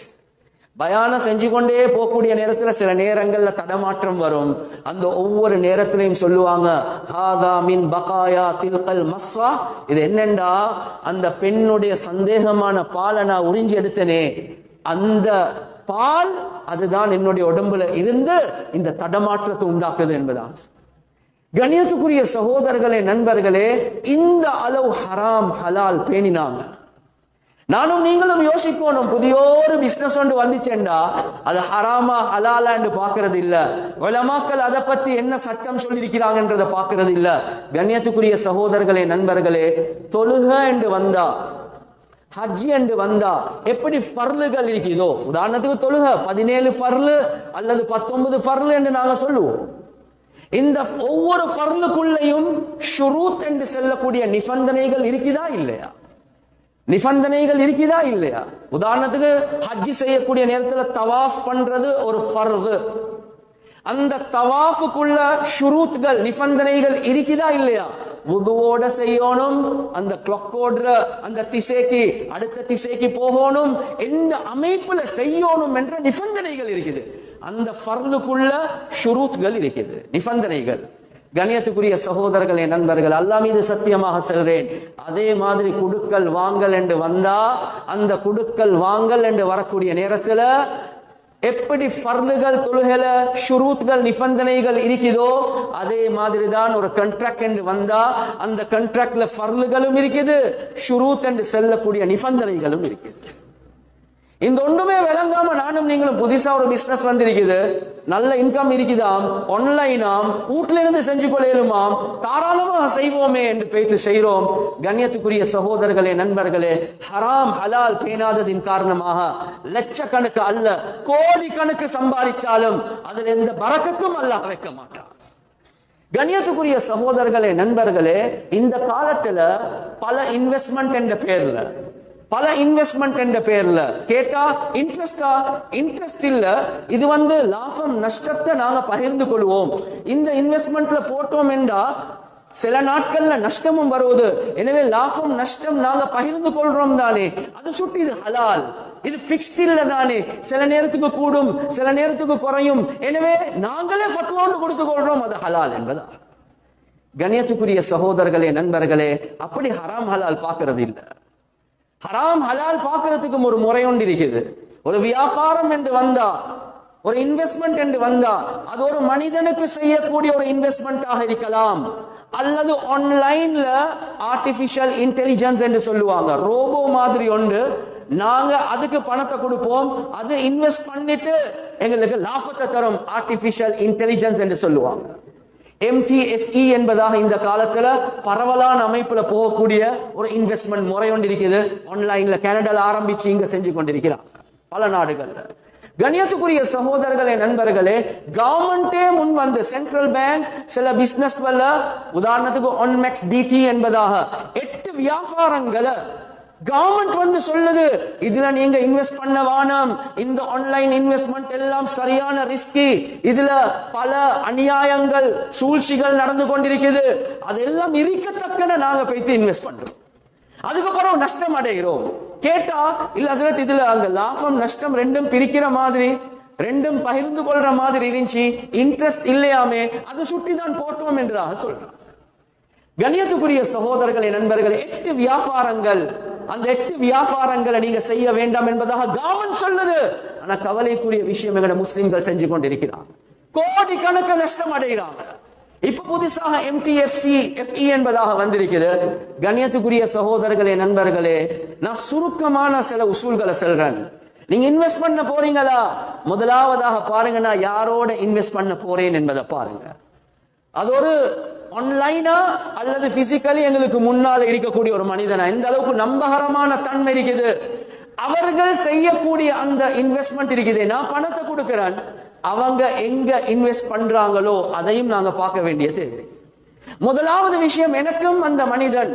பயானம் செஞ்சு கொண்டே போகக்கூடிய நேரத்துல சில நேரங்கள்ல தடமாற்றம் வரும். அந்த ஒவ்வொரு நேரத்திலையும் சொல்லுவாங்க, ஹாதா மின் பகாயா தில்கல் மஸ்வா, இது என்னண்டா, அந்த பெண்ணுடைய சந்தேகமான பாலை நான் உறிஞ்சி எடுத்தனே, அந்த பால் அதுதான் என்னுடைய உடம்புல இருந்து இந்த தடமாற்றத்தை உண்டாக்குது என்பதா. கண்ணியத்துக்குரிய சகோதரர்களே, நண்பர்களே, இந்த அளவு ஹராம் ஹலால் பேணினாங்க. நானும் நீங்களும் யோசிக்கணும், புதிய ஒரு பிசினஸ் ஒன்று வந்துச்சேண்டா அது ஹராமா ஹலாலான்னு பாக்குறது இல்ல. உலமாக்கள் அதை பத்தி என்ன சட்டம் சொல்லியிருக்கிறாங்கன்றதை பாக்குறது இல்ல. கண்ணியத்துக்குரிய சகோதரர்களே, நண்பர்களே, தொழுக என்று வந்தா, ஹஜ் என்று வந்தா எப்படி ஃபர்லுகள் இருக்குதோ, உதாரணத்துக்கு தொழுக 17 ஃபர்லு அல்லது 19 ஃபர்லு என்று நாங்க சொல்லுவோம். இந்த ஒவ்வொரு ஃபர்லுக்குள்ளேயும் ஷுரூத் என்று சொல்லக்கூடிய நிபந்தனைகள் இருக்குதா இல்லையா? நிபந்தனைகள் இருக்குதா இல்லையா? உதாரணத்துக்கு ஹஜ் செய்யக்கூடிய நேரத்தில் தவாஃப் பண்றது ஒரு ஃபர்து. அந்த தவாஃபுக்குள்ள ஷுரூத்கள் நிபந்தனைகள் இருக்குதா இல்லையா? வுதுவோட செய்யணும், அந்த கிளாக்கோட அந்த திசைக்கு அடுத்த திசைக்கு போகணும், எந்த அமைப்புல செய்யணும் என்ற நிபந்தனைகள் இருக்குது. அந்த ஃபர்லுக்குள்ள ஷுரூத்கள் இருக்குது, நிபந்தனைகள். கண்ணியத்துக்குரிய சகோதரர்களே, நண்பர்கள், அல்லாஹ் மீது சத்தியமாக சொல்றேன், அதே மாதிரி குடுக்கல் வாங்கல் என்று வந்தா, அந்த குடுக்கல் வாங்கல் என்று வரக்கூடிய நேரத்துல எப்படி ஃபர்லுகள் தொழுகல ஷுரூத்கள் நிபந்தனைகள் இருக்குதோ அதே மாதிரி தான் ஒரு கான்ட்ராக்ட் என்று வந்தா அந்த கான்ட்ராக்ட்ல ஃபர்லுகளும் இருக்குது, ஷுரூத் என்று சொல்லக்கூடிய நிபந்தனைகளும் இருக்குது. இந்த ஒன்றுமே விளங்காம நானும் நீங்களும் புதுசா ஒரு பிசினஸ் வந்திருக்குது, நல்ல இன்கம் இருக்குதாம், ஆன்லைனாம், வீட்டுல இருந்து செஞ்சு கொள்ளையிலுமாம், தாராளமாக செய்வோமே என்று பேச்சு செய்கிறோம். கண்ணியத்துக்குரிய சகோதரர்களே, நண்பர்களே, ஹராம் ஹலால் பேணாததின் காரணமாக லட்சக்கணக்கு அல்ல கோடி கணக்கு சம்பாதிச்சாலும் அதில் எந்த பரக்கத்தும் அல்லாஹ் வைக்க மாட்டான். கண்ணியத்துக்குரிய சகோதரர்களே, நண்பர்களே, இந்த காலத்துல பல இன்வெஸ்ட்மெண்ட் என்ற பேர்ல, பல இன்வெஸ்ட்மெண்ட் என்ற பேர்ல கேட்டா இன்ட்ரெஸ்ட் இல்ல, இது லாபம் நஷ்டத்தை நாங்க பகிர்ந்து கொள்வோம், இந்த இன்வெஸ்ட்மெண்ட்ல போட்டோம் என்றா சில நாட்கள்ல நஷ்டமும் வருவது, எனவே லாபம் நஷ்டம் நாங்க பகிர்ந்து கொள்றோம் தானே, அது சுட்டி இது ஹலால், இது பிக்ஸ்ட் இல்ல தானே, சில நேரத்துக்கு கூடும் சில நேரத்துக்கு குறையும், எனவே நாங்களே ஃபத்வான்னு கொடுத்து கொள்றோம், அது ஹலால் என்பதா. கண்ணியத்துக்குரிய சகோதரர்களே, நண்பர்களே, அப்படி ஹராம் ஹலால் பார்க்கறது இல்ல. ஹராம் ஹலால் பார்க்கறதுக்கும் ஒரு முறை ஒன்று இருக்குது. ஒரு வியாபாரம் என்று வந்தா, ஒரு இன்வெஸ்ட்மெண்ட் என்று வந்தா, அது ஒரு மனிதனுக்கு செய்யக்கூடிய ஒரு இன்வெஸ்ட்மெண்டாக இருக்கலாம், அல்லது ஆன்லைன்ல ஆர்டிபிஷியல் இன்டெலிஜென்ஸ் என்று சொல்லுவாங்க, ரோபோ மாதிரி ஒன்று, நாங்க அதுக்கு பணத்தை கொடுப்போம், அது இன்வெஸ்ட் பண்ணிட்டு எங்களுக்கு லாபத்தை தரும், ஆர்டிபிஷியல் இன்டெலிஜென்ஸ் என்று சொல்லுவாங்க. MTFE என்பதாக இந்த காலத்துல பரவலான அமைப்புல போகக்கூடிய ஒரு இன்வெஸ்ட்மெண்ட் முறை ஒன்று இருக்குது. ஆன்லைன்ல கனடால ஆரம்பிச்சு இங்க செஞ்சு கொண்டிருக்கிறார் பல நாடுகள்ல. கண்ணியத்துக்குரிய சகோதரர்களே, நண்பர்களே, கவர்மெண்டே முன் வந்து சென்ட்ரல் பேங்க் சில பிசினஸ் உதாரணத்துக்கு ஒன்மெக்ஸ் டிடி என்பதாக 8 வியாபாரங்களை கவர்மெண்ட் சொல்லுது, இதுல நீங்க இன்வெஸ்ட் பண்ண வேணாம், இந்த ஆன்லைன் இன்வெஸ்ட்மெண்ட் எல்லாம் சரியான ரிஸ்கி, இதுல பல அநியாயங்கள் சூழ்ச்சிகள் நடந்து கொண்டிருக்குது, அதெல்லாம் இருக்கத்தக்கன நாங்க போய்த்து இன்வெஸ்ட் பண்றோம், அதுக்கப்புறம் நஷ்டம் அடைகிறோம். கேட்டா இல்ல ஹஸ்ரத், இதுல அந்த லாபம் நஷ்டம் ரெண்டும் பிரிக்கிற மாதிரி, ரெண்டும் பகிர்ந்து கொள்ற மாதிரி இருந்துச்சு, இன்ட்ரெஸ்ட் இல்லையாமே, அது சுட்டி தான் போட்டோம் என்றதாக சொல்றான். கண்ணியத்துக்குரிய சகோதரர்களே, நண்பர்களே, 8 வியாபாரங்கள், அந்த 8 வியாபாரங்களை நீங்க செய்ய வேண்டாம் என்பதாக கவர்மெண்ட் சொல்லுது. ஆனா கவலைக்குரிய விஷயம், எங்கட முஸ்லிம்கள் செஞ்சு கொண்டிருக்கிறாங்க, கோடி கணக்கு நஷ்டம் அடைகிறாங்க. இப்ப புதுசாக MTFE என்பதாக வந்திருக்குது. கண்ணியத்துக்குரிய சகோதரர்களே, நண்பர்களே, நான் சுருக்கமான சில உசூல்களை சொல்றேன். நீங்க இன்வெஸ்ட் பண்ண போறீங்களா, முதலாவதாக பாருங்க, நான் யாரோட இன்வெஸ்ட் பண்ண போறேன் என்பதை பாருங்க. அது ஒரு ஆன்லைனா அல்லது பிசிக்கலி எங்களுக்கு முன்னால் இருக்கக்கூடிய ஒரு மனிதனா, எந்த அளவுக்கு நம்பகரமான தன்மை இருக்குது, அவர்கள் செய்யக்கூடிய அந்த இன்வெஸ்ட்மெண்ட் இருக்குது, நான் பணத்தை கொடுக்கிறேன், அவங்க எங்க இன்வெஸ்ட் பண்றாங்களோ அதையும் நாங்க பார்க்க வேண்டியது. முதலாவது விஷயம், எனக்கும் அந்த மனிதன்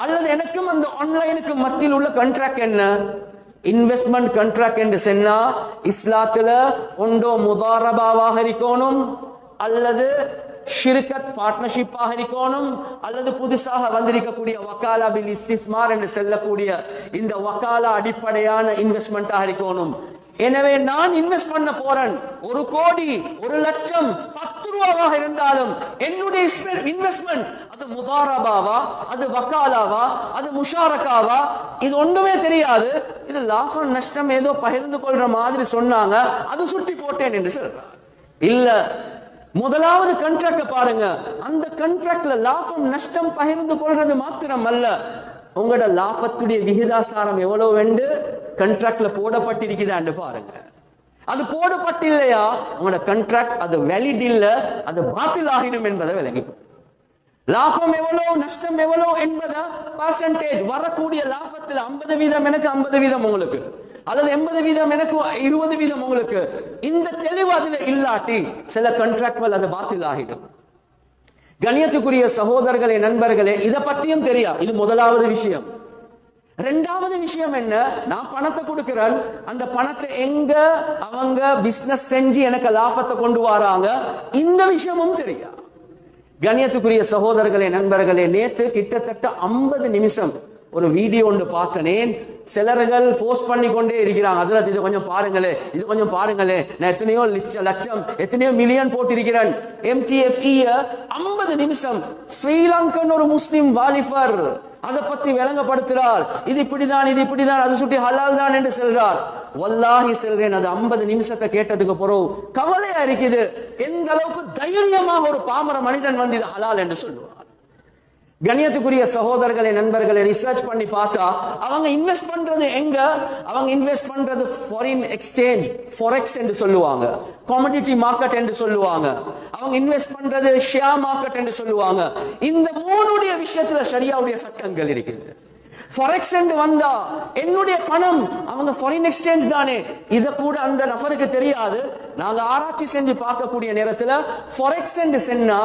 அல்லது எனக்கும் அந்த ஆன்லைனுக்கு மத்தியில் உள்ள கான்ட்ராக்ட் என்ன? இன்வெஸ்ட்மெண்ட் கான்ட்ராக்ட் என்று சொன்னா இஸ்லாத்துல ஒன்றோ முதாரபாவாக இருக்கணும், அல்லது ஷிர்கத் பார்ட்னர்ஷிப்பாக இருக்கணும், அல்லது புதுசாக வந்திருக்கக்கூடிய வக்காலா பில் இஸ்திஸ்மார் என்று சொல்லக்கூடிய இந்த வக்காலா அடிப்படையான இன்வெஸ்ட்மெண்டாக இருக்கணும். எனவே நான் இன்வெஸ்ட் பண்ண போறேன் 1 கோடி 1 லட்சம் 10 ரூபாவாக இருந்தாலும் என்னுடைய இன்வெஸ்ட்மெண்ட் அது முதாரபாவா, அது வக்காலாவா, அது முஷாரக்காவா, இது ஒன்றுமே தெரியாது. இது லாபம் நஷ்டம் ஏதோ பகிர்ந்து கொள்ற மாதிரி சொன்னாங்க, அது சுட்டி போட்டேன் என்று சொல்றார். இல்ல, முதலாவது கான்ட்ராக்ட் பாருங்க. அந்த கான்ட்ராக்ட்ல லாபம் நஷ்டம் பகிர்ந்து கொள்றது மாத்திரம் அல்ல, உங்களோட லாபத்துடைய விகிதாசாரம் எவ்வளவு என்று கான்ட்ராக்ட்ல போடப்பட்டிருக்குதான்னு பாருங்க. அது போடப்பட்டில்லையா உங்களோட கான்ட்ராக்ட் அது வேலிட் இல்ல, அது பாத்தில் ஆகிடும் என்பதை விளங்கி. லாபம் எவ்வளவு நஷ்டம் எவ்வளவு என்பதை பர்சன்டேஜ், வரக்கூடிய லாபத்தில் 50% எனக்கு 50% உங்களுக்கு, அல்லது 80% எனக்கு 20% உங்களுக்கு, இந்த தெளிவு அதுல இல்லாட்டி சில கான்ட்ராக்ட்கள் அது பாத்தில் ஆகிடும். கண்ணியத்துக்குரிய சகோதரர்களே, நண்பர்களே, இத பத்தியும் தெரியா. இது முதலாவது விஷயம். ரெண்டாவது விஷயம் என்ன, நான் பணத்தை கொடுக்கிறேன், அந்த பணத்தை எங்க அவங்க பிசினஸ் செஞ்சு எனக்கு லாபத்தை கொண்டு வராங்க, இந்த விஷயமும் தெரியா. கண்ணியத்துக்குரிய சகோதரர்களே, நண்பர்களே, நேத்து கிட்டத்தட்ட 50 நிமிஷம் ஒரு வீடியோ ஒன்று பார்த்தனேன். சிலர்கள் போஸ்ட் பண்ணி கொண்டே இருக்கிறாங்க, ஹஜ்ரத் இது கொஞ்சம் பாருங்களே, இது கொஞ்சம் பாருங்களே, நான் எத்தனையோ லட்சம் எத்தனையோ மில்லியன் போட்டிருக்கிறேன். MTFE 50 நிமிஷம் ஸ்ரீலங்கன் ஒரு முஸ்லிம் வாலிபர் அதை பத்தி விளங்கப்படுத்துறார். இது இப்படிதான், இது இப்படிதான், அது சுட்டி ஹலால் தான் என்று சொல்றார். வல்லாஹி சொல்றேன், அது 50 நிமிஷத்தை கேட்டதுக்கு பிறகு கவலையா இருக்குது. எந்த அளவுக்கு தைரியமாக ஒரு பாமர மனிதன் வந்து இது ஹலால் என்று சொல்லுவார். கண்ணியத்துக்குரிய சகோதரர்களே, நண்பர்களே, ரிசர்ச் பண்ணி பார்த்தா அவங்க இன்வெஸ்ட் பண்றது எங்க, அவங்க இன்வெஸ்ட் பண்றது ஃபாரின் எக்ஸ்சேஞ்ச், ஃபாரெக்ஸ் என்று சொல்லுவாங்க, கமோடிட்டி மார்க்கெட் என்று சொல்லுவாங்க, அவங்க இன்வெஸ்ட் பண்றது ஷேர் மார்க்கெட் என்று சொல்லுவாங்க. இந்த மூணுடைய விஷயத்துல ஷரியாவுடைய சட்டங்கள் இருக்குது. ஃபாரெக்ஸ் என்று வந்தா என்னுடைய பணம், அவங்க ஃபாரின் எக்ஸ்சேஞ்ச் தானே, இத கூட அந்த நபருக்கு தெரியாது. நாங்க ஆராய்ச்சி செஞ்சு பார்க்கக்கூடிய நேரத்துல ஃபாரெக்ஸ் என்று சொன்னா,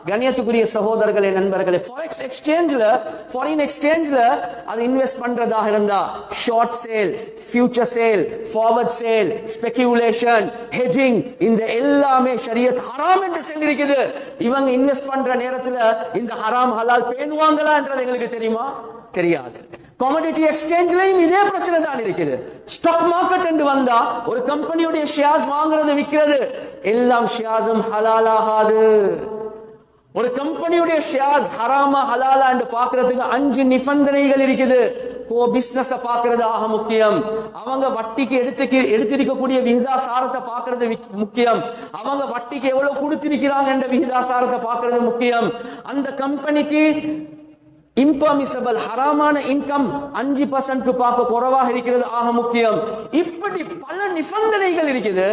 கண்ணியத்துக்குரிய சகோதரர்களே, நண்பர்களே, ஃபாரெக்ஸ் எக்ஸ்சேஞ்ச்ல, ஃபாரின் எக்ஸ்சேஞ்ச்ல அது இன்வெஸ்ட் பண்றதாக இருந்தா short sale, future sale, forward sale, speculation, hedging, இந்த எல்லாமே ஷரியத் ஹராம் என்று சொல்லியிருக்குது. இவங்க இன்வெஸ்ட் பண்ற நேரத்துல இந்த ஹராம் ஹலால் பேணுவாங்களான்றது எங்களுக்கு தெரியுமா? தெரியாது. கமோடிட்டி எக்ஸ்சேஞ்ச்லயும் இதே பிரச்சனை தான் இருக்குது. ஸ்டாக் மார்க்கெட் என்று வந்தா ஒரு கம்பெனியுடைய ஷேர்ஸ் வாங்குறது விற்கிறது எல்லாம் ஷேர்ஸும் ஹலால் ஆகாது. ஒரு கம்பெனியுடைய ஷேர்ஸ் ஹராமா ஹலாலா என்று பார்க்கிறதுக்கு 5 நிபந்தனைகள் இருக்குது. பிசினஸ் பார்க்கிறது ஆக முக்கியம், அவங்க வட்டிக்கு எடுத்திருக்கக்கூடிய விகிதாசாரத்தை பார்க்கிறது முக்கியம், அவங்க வட்டிக்கு எவ்வளவு கொடுத்திருக்கிறாங்க என்ற விகிதாசாரத்தை பார்க்கிறது முக்கியம், அந்த கம்பெனிக்கு இம்பர்மிசபிள் ஹராமான இன்கம் 5% பார்க்க குறைவாக இருக்கிறது ஆக முக்கியம். இப்படி பல நிபந்தனைகள் இருக்குது.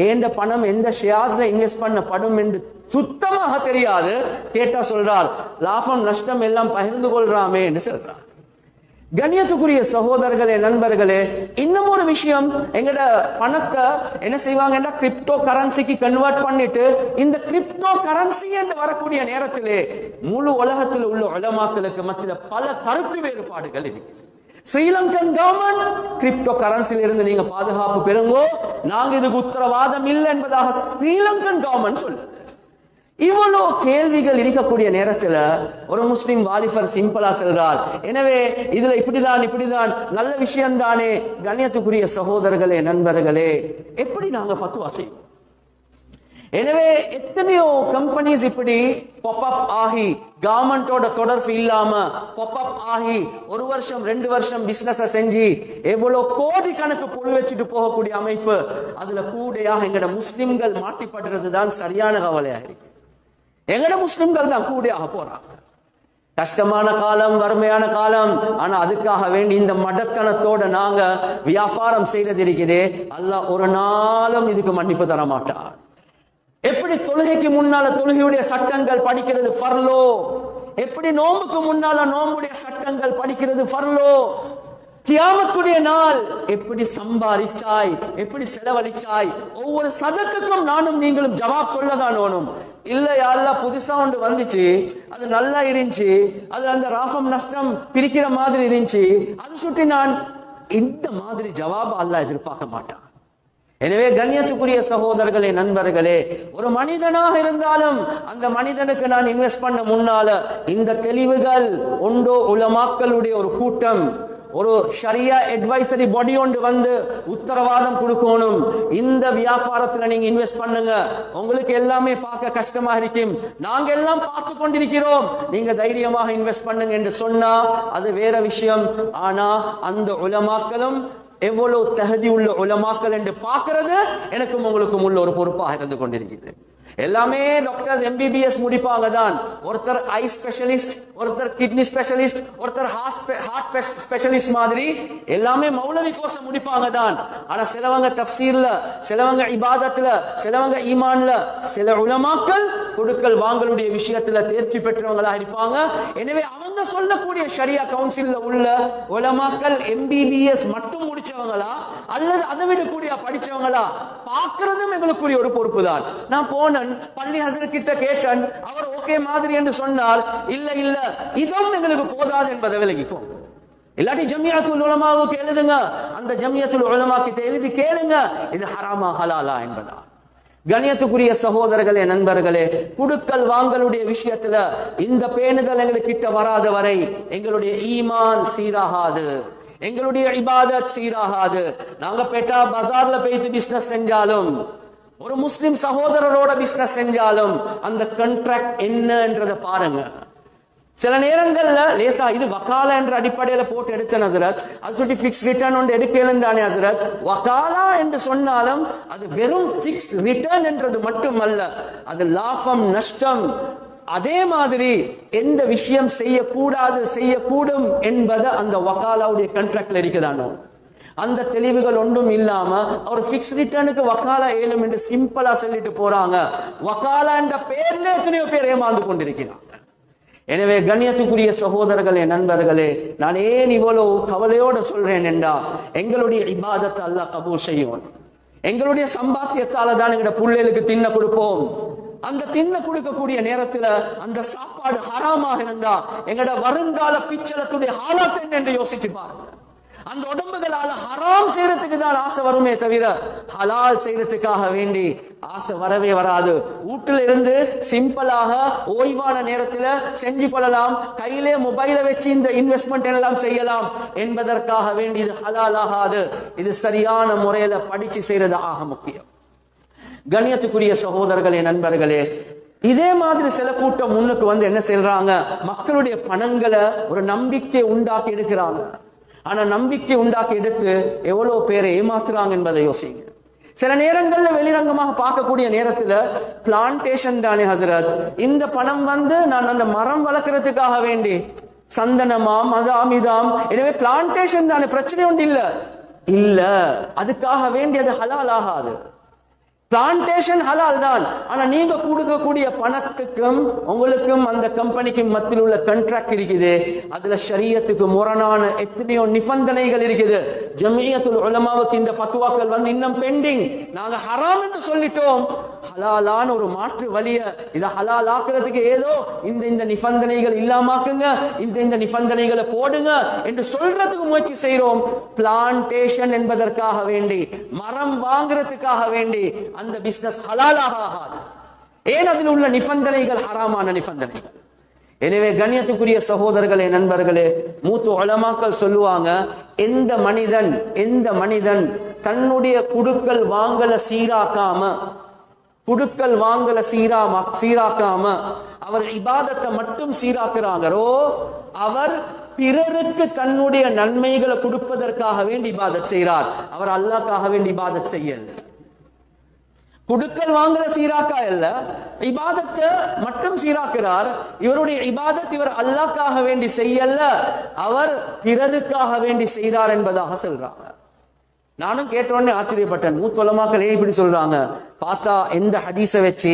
ஏண்ட பணம் எந்த ஷேர்ஸ்ல இன்வெஸ்ட் பண்ணப்படும் என்று சுத்தமாக தெரியாது. கேட்டா சொல்றார் லாபம் நஷ்டம் எல்லாம் பகிர்ந்து கொள்றாமே என்று சொல்றார். கண்ணியத்துக்குரிய சகோதரர்களே, நண்பர்களே, இன்னும் ஒரு விஷயம், எங்கட பணத்தை என்ன செய்வாங்கன்னா கிரிப்டோ கரன்சிக்கு கன்வெர்ட் பண்ணிட்டு இந்த கிரிப்டோ கரன்சி என்று வரக்கூடிய நேரத்திலே முழு உலகத்தில் உள்ள உலமாக்களுக்கு மத்தியில் பல கருத்து வேறுபாடுகள் இருக்கு. ஸ்ரீலங்கன் கவர்மெண்ட் கிரிப்டோ கரன்சியில் இருந்து நீங்க பாதுகாப்பு பெறுங்கோ, நாங்க இதுக்கு உத்தரவாதம் இல்லை என்பதாக ஸ்ரீலங்கன் கவர்மெண்ட் சொல்லுது. இவ்வளோ கேள்விகள் இருக்கக்கூடிய நேரத்தில் ஒரு முஸ்லிம் வாலிபர் சிம்பிளா சொல்றார், எனவே இதுல இப்படிதான் நல்ல விஷயம் தானே. கண்ணியத்துக்குரிய சகோதரர்களே, நண்பர்களே, எப்படி நாங்க ஃபத்வா செய்வோம்? எனவே எத்தனையோ கம்பெனிஸ் இப்படி பாப்அப் ஆகி கவர்மெண்டோட தொடர்பு இல்லாம பாப்அப் ஆகி 1 வருஷம் 2 வருஷம் பிசினஸ் செஞ்சு எவ்வளவு கோடி கணக்கு பொழு வச்சுட்டு போகக்கூடிய அமைப்பு, அதுல கூடையாக எங்கட முஸ்லிம்கள் மாட்டிப்படுறது தான் சரியான கவலையாக இருக்கு. எங்கட முஸ்லிம்கள் தான் கூடையாக போறாங்க. கஷ்டமான காலம், வறுமையான காலம், ஆனா அதுக்காக வேண்டி இந்த மடத்தனத்தோட நாங்க வியாபாரம் செய்யறது இருக்கிறே, அல்லாஹ் ஒரு நாளும் இதுக்கு மன்னிப்பு தர மாட்டார். எப்படி தொழுகைக்கு முன்னால தொழுகையுடைய சட்டங்கள் படிக்கிறது ஃபர்லோ, எப்படி நோம்புக்கு முன்னால நோம்புடைய சட்டங்கள் படிக்கிறது ஃபர்லோ, கியாமத்துடைய நாள் எப்படி சம்பாதிச்சாய், எப்படி செலவழிச்சாய், ஒவ்வொரு சதத்துக்கும் நானும் நீங்களும் ஜவாப் சொல்லதான் வேணும். இல்ல யாரெல்லாம் புதுசா ஒன்று வந்துச்சு, அது நல்லா இருந்துச்சு, அது அந்த ராஃபம் நஷ்டம் பிரிக்கிற மாதிரி இருந்துச்சு, அது சுட்டி நான் இந்த மாதிரி ஜவாப் அல்லாஹ் எதிர்பார்க்க மாட்டான். எனவே கண்ணியத்துக்குரிய சகோதரர்களே, நண்பர்களே, ஒரு மனிதனாக இருந்தாலும் அந்த மனிதனுக்கு நான் இன்வெஸ்ட் பண்ண முன்னால இந்த தெளிவுகள் ஒன்றோ உலமாக்களுடைய ஒரு கூட்டம் ஒரு ஷரியா அட்வைசரி பாடி ஒன்று வந்து உத்தரவாதம் கொடுக்கணும், இந்த வியாபாரத்துல நீங்க இன்வெஸ்ட் பண்ணுங்க, உங்களுக்கு எல்லாமே பார்க்க கஷ்டமா இருக்கும், நாங்க எல்லாம் பார்த்து கொண்டிருக்கிறோம், நீங்க தைரியமாக இன்வெஸ்ட் பண்ணுங்க என்று சொன்னா அது வேற விஷயம். ஆனா அந்த உலமாக்களும் எவ்வளவு தகுதி உள்ள உலமாக்கள் என்று பார்க்கிறது எனக்கும் உங்களுக்கும் உள்ள ஒரு பொறுப்பாக இருந்து கொண்டிருக்கிறது. எல்லாமே டாக்டர்ஸ் எம்பிபிஎஸ் முடிப்பாங்க தான். ஒருத்தர் ஐ ஸ்பெஷலிஸ்ட், ஒருத்தர் கிட்னி ஸ்பெஷலிஸ்ட், ஒருத்தர் ஹார்ட் ஸ்பெஷலிஸ்ட் மாதிரி எல்லாமே மௌலவி கோர்ஸ் முடிப்பாங்க தான். ஆனா சிலவங்க தஃப்சீர்ல, சிலவங்க இபாதத்துல, சிலவங்க ஈமான்ல, சில உலமாக்கள் கொடுக்கல் வாங்கலுடைய விஷயத்துல தேர்ச்சி பெற்றவங்களா இருப்பாங்க. எனவே அவங்க சொல்லக்கூடிய ஷரியா கவுன்சில்ல உள்ள உலமாக்கள் எம்பிபிஎஸ் மட்டும் முடிச்சவங்களா அல்லது அதை விட கூடிய படிச்சவங்களா பார்க்கிறதும் எங்களுக்குரிய ஒரு பொறுப்பு தான். நான் போனேன், பள்ளி ஹசரத் கிட்ட கேட்டேன், அவர் ஓகே மாதிரி என்று சொன்னால் இல்ல இல்ல இதுவும் எங்களுக்கு போதாது என்பதை விலகிக்கும். இல்லாட்டி ஜமியத்துல் உலமாவுக்கு எழுதுங்க, அந்த ஜமியத்துல் உலமா கிட்ட எழுதி கேளுங்க இது ஹராமா ஹலாலா என்பதா. கண்ணியத்துக்குரிய சகோதரர்களே, நண்பர்களே, குடுக்கல் வாங்கலுடைய விஷயத்துல இந்த பேணுதல் எங்களுக்கு கிட்ட வராத வரை எங்களுடைய ஈமான் சீராகாது, எங்களுடைய இபாதத் சீராகாது. நாங்க பேட்டா பஜார்ல போயிட்டு பிசினஸ் செஞ்சாலும், ஒரு முஸ்லிம் சகோதரரோட பிசினஸ் செஞ்சாலும் அந்த கான்ட்ராக்ட் என்னன்றதை பாருங்க. சில நேரங்கள்ல லேசா இது வக்காலா என்ற அடிப்படையில போட்டு எடுத்த ஹஜ்ரத், அது சொல்லி பிக்ஸ் ரிட்டர்ன் ஒன்று எடுக்கலும் தானே ஹஜ்ரத். வக்காலா என்று சொன்னாலும் அது வெறும் பிக்ஸ் ரிட்டர்ன் என்றது மட்டுமல்ல, அது லாபம் நஷ்டம், அதே மாதிரி எந்த விஷயம் செய்யக்கூடாது செய்யக்கூடும் என்பது அந்த வக்காலாவுடைய கான்ட்ராக்ட்ல இருக்குதானோ. அந்த தெளிவுகள் ஒன்றும் இல்லாம அவர் பிக்ஸ் ரிட்டர்னுக்கு வக்காலா ஏலும் என்று சிம்பிளா சொல்லிட்டு போறாங்க. வக்காலா என்ற பேர்ல எத்தனையோ பேர் ஏமாந்து கொண்டிருக்கிறாங்க. எனவே கண்ணியத்துக்குரிய சகோதரர்களே, நண்பர்களே, நான் ஏன் இவ்வளவு கவலையோட சொல்றேன் என்றா, எங்களுடைய இபாதத்தை அல்லாஹ் கபூல் செய்யும். எங்களுடைய சம்பாத்தியத்தால தான் எங்கட புள்ளைகளுக்கு தின்ன கொடுப்போம். அந்த தின்ன கொடுக்கக்கூடிய நேரத்துல அந்த சாப்பாடு ஹராமாக இருந்தா எங்கட வருங்கால பிச்சலத்துடைய ஹாலாத் என்ன என்று யோசிச்சு பாருங்க. அந்த உடம்புகளால ஹராம் செய்யறதுக்கு தான் ஆசை வருமே தவிர ஹலால் செய்யறதுக்காக வேண்டி ஆசை வரவே வராது. வீட்டில இருந்து சிம்பிளாக ஓய்வான நேரத்தில் செஞ்சு கொள்ளலாம், கையிலே மொபைலை வச்சு இந்த இன்வெஸ்ட்மெண்ட் எல்லாம் செய்யலாம் என்பதற்காக வேண்டி இது ஹலால் ஆகாது. இது சரியான முறையில படிச்சு செய்யறது ஆக முக்கியம். கண்ணியத்துக்குரிய சகோதரர்களே, நண்பர்களே, இதே மாதிரி சில கூட்டம் முன்னுக்கு வந்து என்ன செய்யறாங்க, மக்களுடைய பணங்களை ஒரு நம்பிக்கை உண்டாக்கி எடுக்கிறாங்க. ஆனா நம்பிக்கை உண்டாக்கி எடுத்து எவ்வளவு பேரை ஏமாத்துறாங்க என்பதை யோசிங்க. சில நேரங்கள்ல வெளிரங்கமாக பார்க்கக்கூடிய நேரத்துல பிளான்டேஷன் தானே ஹசரத், இந்த பணம் வந்து நான் அந்த மரம் வளர்க்கறதுக்காக வேண்டி சந்தனமாம் அதாம் இதாம், எனவே பிளான்டேஷன் தானே, பிரச்சனை ஒன்று இல்ல, அதுக்காக வேண்டி அது ஹலால் ஆகாது. பிளான்டேஷன் ஹலால் தான். ஆனா நீங்க கொடுக்கக்கூடிய பணத்துக்கும் உங்களுக்கும் அந்த கம்பெனிக்கும் மத்தியில் உள்ள கான்ட்ராக்ட் இருக்குது, அதுல ஷரியத்துக்கு முரணான எத்தனையோ நிபந்தனைகள் இருக்குது. ஜமியத்துல் உலமாவுக்கு இந்த ஃபத்வாக்கள் வந்து இன்னும் பெண்டிங். நாங்க ஹராம் என்று சொல்லிட்டோம், ஹலாலான ஒரு மாற்று வழிய இதை ஹலால் ஆக்குறதுக்கு ஏதோ இந்த நிபந்தனைகள் இல்லாமாக்குங்க, இந்த நிபந்தனைகளை போடுங்க என்று சொல்றதுக்கு முயற்சி செய்யறோம். பிளான்டேஷன் என்பதற்காக வேண்டி, மரம் வாங்குறதுக்காக வேண்டி அந்த பிசினஸ் ஹலாலாக ஆகாது. ஏன் அதில் உள்ள நிபந்தனைகள் ஹராமான நிபந்தனைகள். எனவே கண்ணியத்துக்குரிய சகோதரர்களே, நண்பர்களே, மூத்த உலமாக்கள் சொல்லுவாங்க, எந்த மனிதன் தன்னுடைய குடுக்கல் வாங்கல சீராக்காம அவர் இபாதத்தை மட்டும் சீராக்குறாங்களோ, அவர் பிறருக்கு தன்னுடைய நன்மைகளை கொடுப்பதற்காக வேண்டி இபாதத் செய்கிறார். அவர் அல்லாஹ்க்காக வேண்டி இபாதத் செய்யல. குடுக்கல் வாங்கல சீராக்கா இல்ல, இபாதத்தை மட்டும் சீராக்குறார். இவருடைய இபாதத் இவர் அல்லாஹ்க்காக வேண்டி செய்யல, அவர் பிறருக்காக வேண்டி செய்கிறார் என்பதாக சொல்றாங்க. நானும் கேட்டோடனே ஆச்சரியப்பட்டேன், மூத்த உலமாக்கள் ஏன் இப்படி சொல்றாங்க? பார்த்தா எந்த ஹதீஸை வச்சு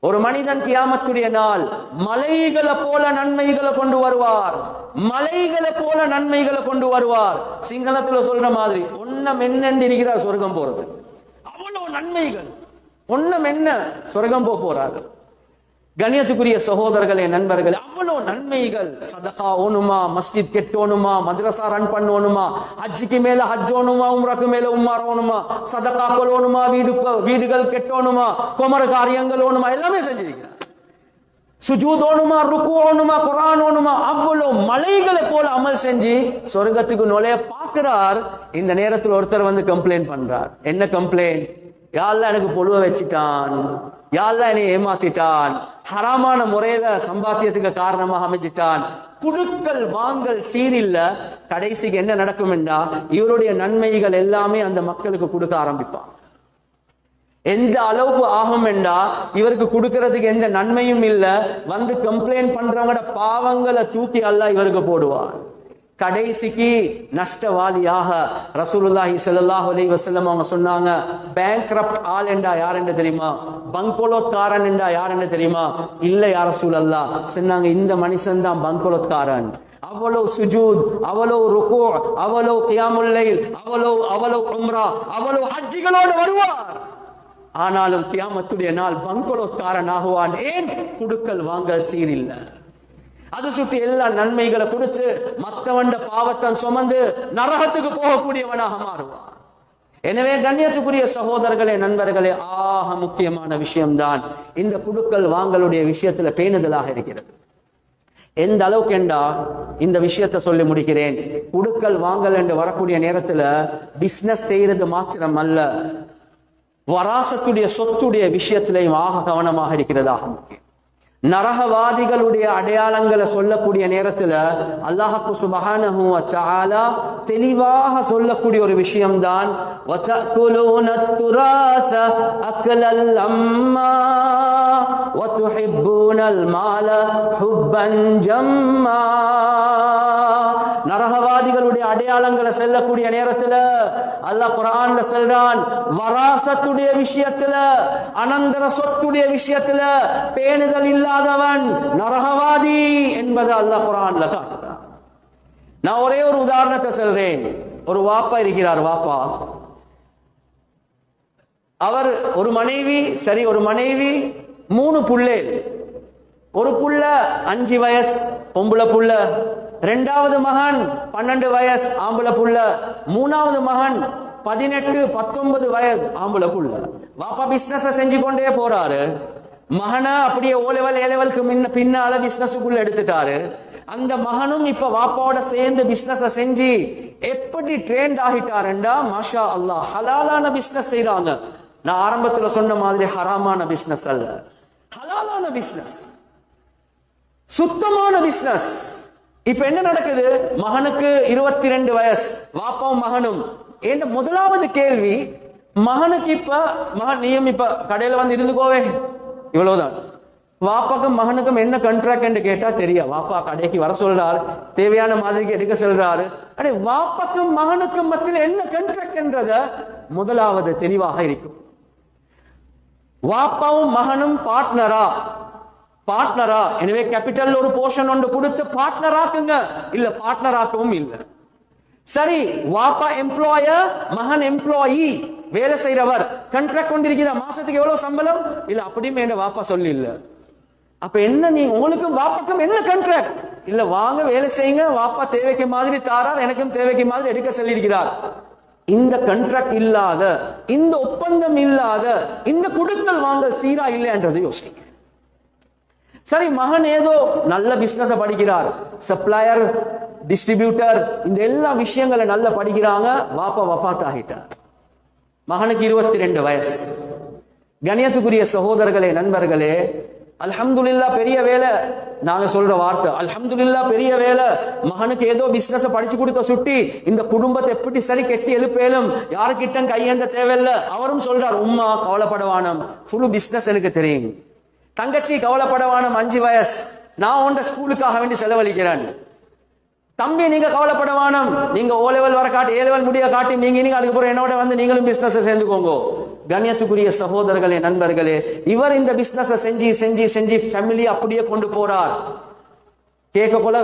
ஒரு மனிதன் கியாமத்துடைய நாள் மலைகளை போல நன்மைகளை கொண்டு வருவார். சிங்களத்துல சொல்ற மாதிரி ஒன்னம் என்ன இருக்கிறார் சொர்க்கம் போறது, அவ்வளவு நன்மைகள், ஒன்னம் என்ன சொர்க்கம் போறாரு. கண்ணியத்துக்குரிய சகோதரர்களே, நண்பர்களே, அவ்வளவு நன்மைகள். சதகா ஓணுமா, மஸ்ஜித் கெட்டோணுமா, மദ്രസா ரன் பண்ணோணுமா, ஹஜ்ஜுக்கு மேல ஹஜ் ஓணுமா, உம்ராக்கு மேல உம்ரா ஓணுமா, சதகாக்கள் ஓணுமா, வீடுகள் கெட்டோணுமா, குமர காரியங்கள் ஓணுமா, எல்லாமே செஞ்சிருக்கிறார். சுஜூத் ஓணுமா, ருக்கு ஓணுமா, குர்ஆன் ஓணுமா, அவ்வளவு மலைகளை போல அமல் செஞ்சு சொர்க்கத்துக்கு நுழைய பார்க்கிறார். இந்த நேரத்தில் ஒருத்தர் வந்து கம்ப்ளைண்ட் பண்றார். என்ன கம்ப்ளைண்ட்? யா அல்லாஹ் எனக்கு பொழுவ வச்சிட்டான், யா அல்லாஹ் என்னை ஏமாத்திட்டான், ஹராமான முறையில சம்பாத்தியத்துக்கு காரணமாக அமைச்சிட்டான், குடுக்கல் வாங்கல் சீரில்ல. கடைசிக்கு என்ன நடக்கும் என்றா, இவருடைய நன்மைகள் எல்லாமே அந்த மக்களுக்கு கொடுக்க ஆரம்பிப்பான். எந்த அளவுக்கு ஆகும் என்றா, இவருக்கு கொடுக்கறதுக்கு எந்த நன்மையும் இல்ல. வந்து கம்ப்ளைண்ட் பண்றவங்களோட பாவங்களை தூக்கி அல்லாஹ் இவருக்கு போடுவார். கடைசிக்கு நஷ்டவாளியாக ரசூலுல்லாஹி ஸல்லல்லாஹு அலைஹி வஸல்லம் அவங்க சொன்னாங்க, பேங்க்ரப்ட் ஆள் என்றா யார் என்று தெரியுமா? பங்கோலோத்காரன் என்றா யார் என்று தெரியுமா? இல்ல யா ரசூலல்லாஹ். சொன்னாங்க, இந்த மனுஷன் தான் பங்கோலோத்காரன். அவ்வளவு சுஜூத், அவ்வளவு ருக்கு, அவ்வளவு கியாமுல் லைல், அவ்வளவு உம்ரா, அவ்வளவு ஹஜ்ஜிகளோடு வருவார். ஆனாலும் கியாமத்துடைய நாள் பங்கோலோத்காரன் ஆகுவான். ஏன்? குடுக்கல் வாங்கல் சீரில்ல. அது சுற்றி எல்லா நன்மைகளை கொடுத்து மத்தவண்ட பாவத்தன் சுமந்து நரகத்துக்கு போகக்கூடியவனாக மாறுவான். எனவே கண்ணியத்துக்குரிய சகோதரர்களே, நண்பர்களே, ஆக முக்கியமான விஷயம்தான் இந்த குடுக்கல் வாங்கலுடைய விஷயத்துல பேணுதலாக இருக்கிறது. எந்த அளவுக்கு என்றா, இந்த விஷயத்தை சொல்லி முடிக்கிறேன். குடுக்கல் வாங்கல் என்று வரக்கூடிய நேரத்துல பிசினஸ் செய்யறது மாத்திரம் அல்ல, வராசத்துடைய சொத்துடைய விஷயத்திலையும் ஆக கவனமாக இருக்கிறதாக முக்கியம். நரகவாதிகளுடைய அடையாளங்களை சொல்லக்கூடிய நேரத்துல அல்லாஹ் சுப்ஹானஹு வ தஆலா தெளிவாக சொல்லக்கூடிய ஒரு விஷயம்தான், வதகுலூன துராஸ அக்லல் லம்மா வதுஹிப்பூனல் மால ஹுப்பன் ஜம்மா. நரகவாதிகளுடைய அடையாளங்களை சொல்லக்கூடிய நேரத்துல அல்லாஹ் குர்ஆன்ல சொல்றான், வராசத்துடைய விஷயத்துல, அனந்தர சொத்துடைய விஷயத்துல பேணுதல் இல்லாதவன் நரகவாதி என்பதை அல்லாஹ் குர்ஆன்ல காட்டுறான். நான் ஒரே ஒரு உதாரணத்தை சொல்றேன். ஒரு வாப்பா இருக்கிறார். வாப்பா அவர் ஒரு மனைவி, சரி, ஒரு மனைவி, 3 புள்ளேல். ஒரு புள்ள 5 வயசு பொம்புள புள்ள, 2வது மகன் 12 வயசு ஆம்புல புள்ள, 3வது மகன் 18 19 வயது ஆம்புல புள்ள. வாப்பா பிசினஸ் செஞ்சு கொண்டே போறாரு. மகனை அப்படியே ஓலெவல் ஏலெவலுக்கு பின்னால பிசினஸுக்குள்ள எடுத்துட்டாரு. அந்த மகனும் இப்ப வாப்பாவோட சேர்ந்து பிசினஸ் செஞ்சு எப்படி ட்ரெண்ட் ஆகிட்டாருண்டா, மாஷா அல்லாஹ், ஹலாலான பிசினஸ் செய்யறாங்க. நான் ஆரம்பத்துல சொன்ன மாதிரி ஹராமான பிசினஸ் அல்ல, ஹலாலான பிசினஸ், சுத்தமான பிசினஸ். இப்ப என்ன நடக்குது? மகனுக்கு 22 வயசு, வாப்பாவும் மகனும். என்ற முதலாவது கேள்வி, மகனுக்கு இப்ப மகன் நீயும் இப்ப கடையில வந்து இருந்துக்கோவே, இவ்வளவுதான். வாப்பாக்கும் மகனுக்கும் என்ன கண்ட்ராக்ட் என்று கேட்டா தெரியா. வாப்பா கடைக்கு வர சொல்றாரு, தேவையான மாதிரிக்கு எடுக்க சொல்றாரு. அடே, வாப்பாக்கும் மகனுக்கும் மத்தியில் என்ன கண்ட்ராக்ட் என்றத முதலாவது தெளிவாக இருக்கும். வாப்பாவும் மகனும் பார்ட்னரா, எனவே கேபிட்டல் ஒரு போர்ஷன் ஒன்று கொடுத்து பார்ட்னராக்குங்க, இல்ல பார்ட்னராக்கவும் இல்ல. சரி, வாப்பா எம்ப்ளாயர், மகன் எம்ப்ளாயி, வேலை செய்யறவர். கண்ட்ராக்ட் கொண்டிருக்கிறதா? மாசத்துக்கு எவ்வளவு சம்பளம்? இல்ல, அப்படியும் என்ன வாப்பா சொல்லி இல்ல. அப்ப என்ன, நீ உங்களுக்கும் வாப்பாக்கும் என்ன கண்ட்ராக்ட்? இல்ல, வாங்க வேலை செய்யுங்க, வாப்பா தேவைக்கு மாதிரி தாரார், எனக்கும் தேவைக்கு மாதிரி எடுக்க சொல்லியிருக்கிறார். இந்த கண்ட்ராக்ட் இல்லாத, இந்த ஒப்பந்தம் இல்லாத இந்த குடுக்கல் வாங்கல் சீரா இல்லைன்றது யோசிங்க. சரி, மகன் ஏதோ நல்ல பிசினஸ் படிக்கிறார், சப்ளையர், டிஸ்ட்ரிபியூட்டர், இந்த எல்லா விஷயங்களை நல்லா படிக்கிறாங்க. வாப்பா வஃபாத் ஆகிட்டார். மகனுக்கு 22 வயசு. கணியத்துக்குரிய சகோதரர்களே, நண்பர்களே, அல்ஹம்துலில்லாஹ் பெரிய வேலை. நாங்க சொல்ற வார்த்தை அல்ஹம்துலில்லாஹ் பெரிய வேலை. மகனுக்கு ஏதோ பிசினஸ் படிச்சு கொடுத்த சுட்டி இந்த குடும்பத்தை எப்படி சரி கெட்டி எழுப்பேலும், யாருக்கிட்ட கையேந்த தேவையில்லை. அவரும் சொல்றார், உம்மா கவலைப்படவானம், ஃபுல் பிசினஸ் எனக்கு தெரியும். தங்கச்சி கவலைப்படவானம், 5 வயசு, நான் உண்ட ஸ்கூலுக்காக வேண்டி செலவழிக்கிறேன். தம்பி நீங்க கவலைப்படவானம், நீங்க ஓ லெவல் வர காட்டி, ஏ லெவல் முடிய காட்டி, நீங்க அதுக்கப்புறம் என்னோட வந்து நீங்களும் பிசினஸ் சேர்ந்துக்கோங்க. கண்ணியத்துக்குரிய சகோதரர்களே, நண்பர்களே, இவர் இந்த பிசினஸ் செஞ்சு செஞ்சு செஞ்சு ஃபேமிலி அப்படியே கொண்டு போறார். கேட்க போல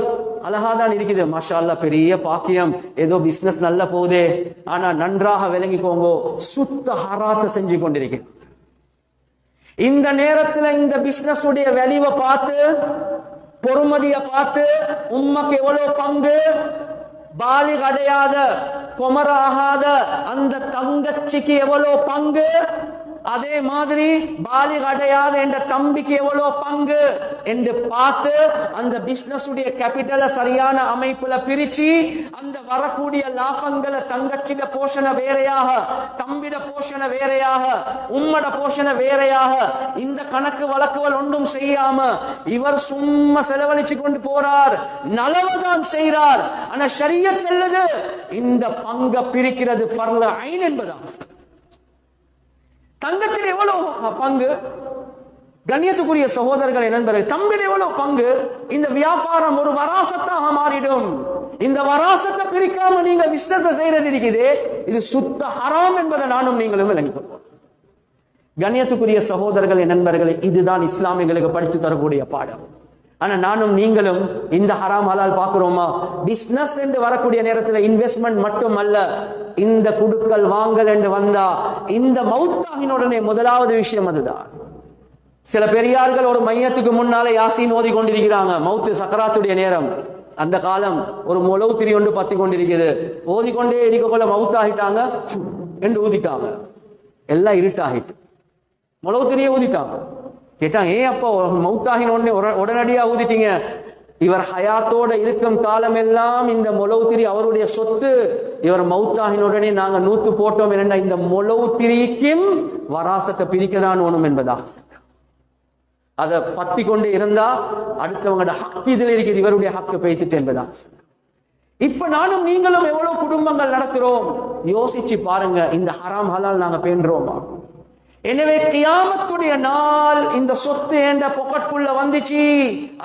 அழகாதான் இருக்குது, மாஷா அல்லாஹ், பெரிய பாக்கியம், ஏதோ பிசினஸ் நல்லா போகுதே. ஆனா நன்றாக விளங்கிக்கோங்க, சுத்த ஹராத்தை செஞ்சு கொண்டிருக்கிறேன். இந்த நேரத்துல இந்த பிசினஸ் உடைய வேல்யூவை பார்த்து, பொறுமதியை பார்த்து, உம்மக்கு எவ்வளவு பங்கு, பாலிக் அடையாத, குமர ஆகாத அந்த தங்கச்சிக்கு எவ்வளவு பங்கு, அதே மாதிரி பாலிக அடையாத என்ற தம்பிக்கு எவ்வளவு பங்கு என்று பார்த்து அந்த பிசினஸ் உடைய கேபிட்டலை சரியான அமைப்புல பிரிச்சு அந்த வரக்கூடிய லாபங்களை தங்கச்சிட போஷண வேறையாக, தம்பிட போஷண வேறையாக, உம்மட போஷண வேறையாக, இந்த கணக்கு வழக்குகள் ஒன்றும் செய்யாம இவர் சும்மா செலவழிச்சு கொண்டு போறார், நலவுதான் செய்கிறார். ஆனா ஷரியத் செல்லுது இந்த பங்க பிரிக்கிறது ஃபர்ல ஐன் என்பதாக. தங்கச்சில் எவ்வளவு பங்கு? கண்ணியத்துக்குரிய சகோதரர்களை நண்பர்கள், தம்பிட எவ்வளவு பங்கு? இந்த வியாபாரம் ஒரு வராசத்தாக மாறிடும். இந்த வராசத்தை பிரிக்காம நீங்க பிசினஸ் செய்யறது இருக்குது, இது சுத்த ஹராம் என்பதை நானும் நீங்களும் விளங்கிக் கொள்வோம். கண்ணியத்துக்குரிய சகோதரர்களை நண்பர்களே, இதுதான் இஸ்லாமியர்களுக்கு படித்து தரக்கூடிய பாடம். ஆனா நானும் நீங்களும் இந்த ஹராம் ஹலால் பார்க்கிறோமா? பிசினஸ் என்று வரக்கூடிய நேரத்தில் இன்வெஸ்ட்மெண்ட் மட்டும் அல்ல, இந்த குடுக்கல் வாங்கல் என்று வந்தா இந்த மௌத்தாகின உடனே முதலாவது விஷயம் அதுதான். சில பெரியார்கள் ஒரு மையத்துக்கு முன்னாலே யாசீன் ஓதி கொண்டிருக்கிறாங்க, மௌத்து சக்கராத்துடைய நேரம். அந்த காலம் ஒரு முளவு திரி ஒன்று பத்தி கொண்டிருக்கிறது, ஓதிக்கொண்டே இருக்கக்குள்ள மௌத்தாகிட்டாங்க என்று ஊதிட்டாங்க, எல்லாம் இருட்டாகிட்டு முளவு திரியை ஊதிட்டாங்க. கேட்டாங்க, ஏன் அப்போ மௌத்தாகின உடனடியா ஊதிட்டீங்க? இவர் ஹயாத்தோட இருக்கும் காலம் எல்லாம் இந்த முளவு திரி அவருடைய சொத்து, இவர் மௌத்தாகின உடனே நாங்க நூத்து போட்டோம் இரண்டா, இந்த முளவு திரிக்கும் வராசத்தை பிரிக்கதான் வேணும் என்பதாக சொன்னார். அதை பத்தி கொண்டு இருந்தா அடுத்தவங்களோட ஹக்கு இதுல இருக்குது, இவருடைய ஹக்கு பேய்த்துட்டு என்பதாக சொன்னார். இப்ப நானும் நீங்களும் எவ்வளவு குடும்பங்கள் நடத்துறோம் யோசிச்சு பாருங்க, இந்த ஹராம் ஹலால் நாங்க பேணுறோமா? எனவே கியாமத்துடைய நாள் இந்த சொத்து என்ற பொக்கெட்குள்ள வந்துச்சு,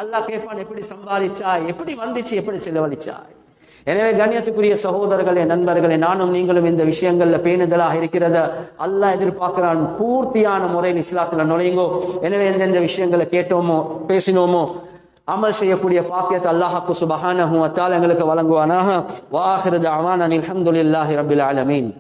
அல்லாஹ் கேட்பான், எப்படி சம்பாதிச்சாய், எப்படி வந்துச்சு, எப்படி செலவழிச்சாய்? எனவே கண்ணியத்துக்குரிய சகோதரர்களே நண்பர்களே, நானும் நீங்களும் இந்த விஷயங்கள்ல பேணுதலாக இருக்கிறத அல்லாஹ் எதிர்பார்க்கிறான். பூர்த்தியான முறையில் இஸ்லாத்துல நுழையுங்கோ. எனவே எந்தெந்த விஷயங்களை கேட்டோமோ பேசினோமோ அமல் செய்யக்கூடிய பாக்கியத்தை அல்லாஹ்வுக்கு சுப்ஹானஹு வ தஆலா எங்களுக்கு வழங்குவானாக. வ ஆகிரு தஅவானா அல்ஹம்துலில்லாஹி ரப்பில் ஆலமீன்.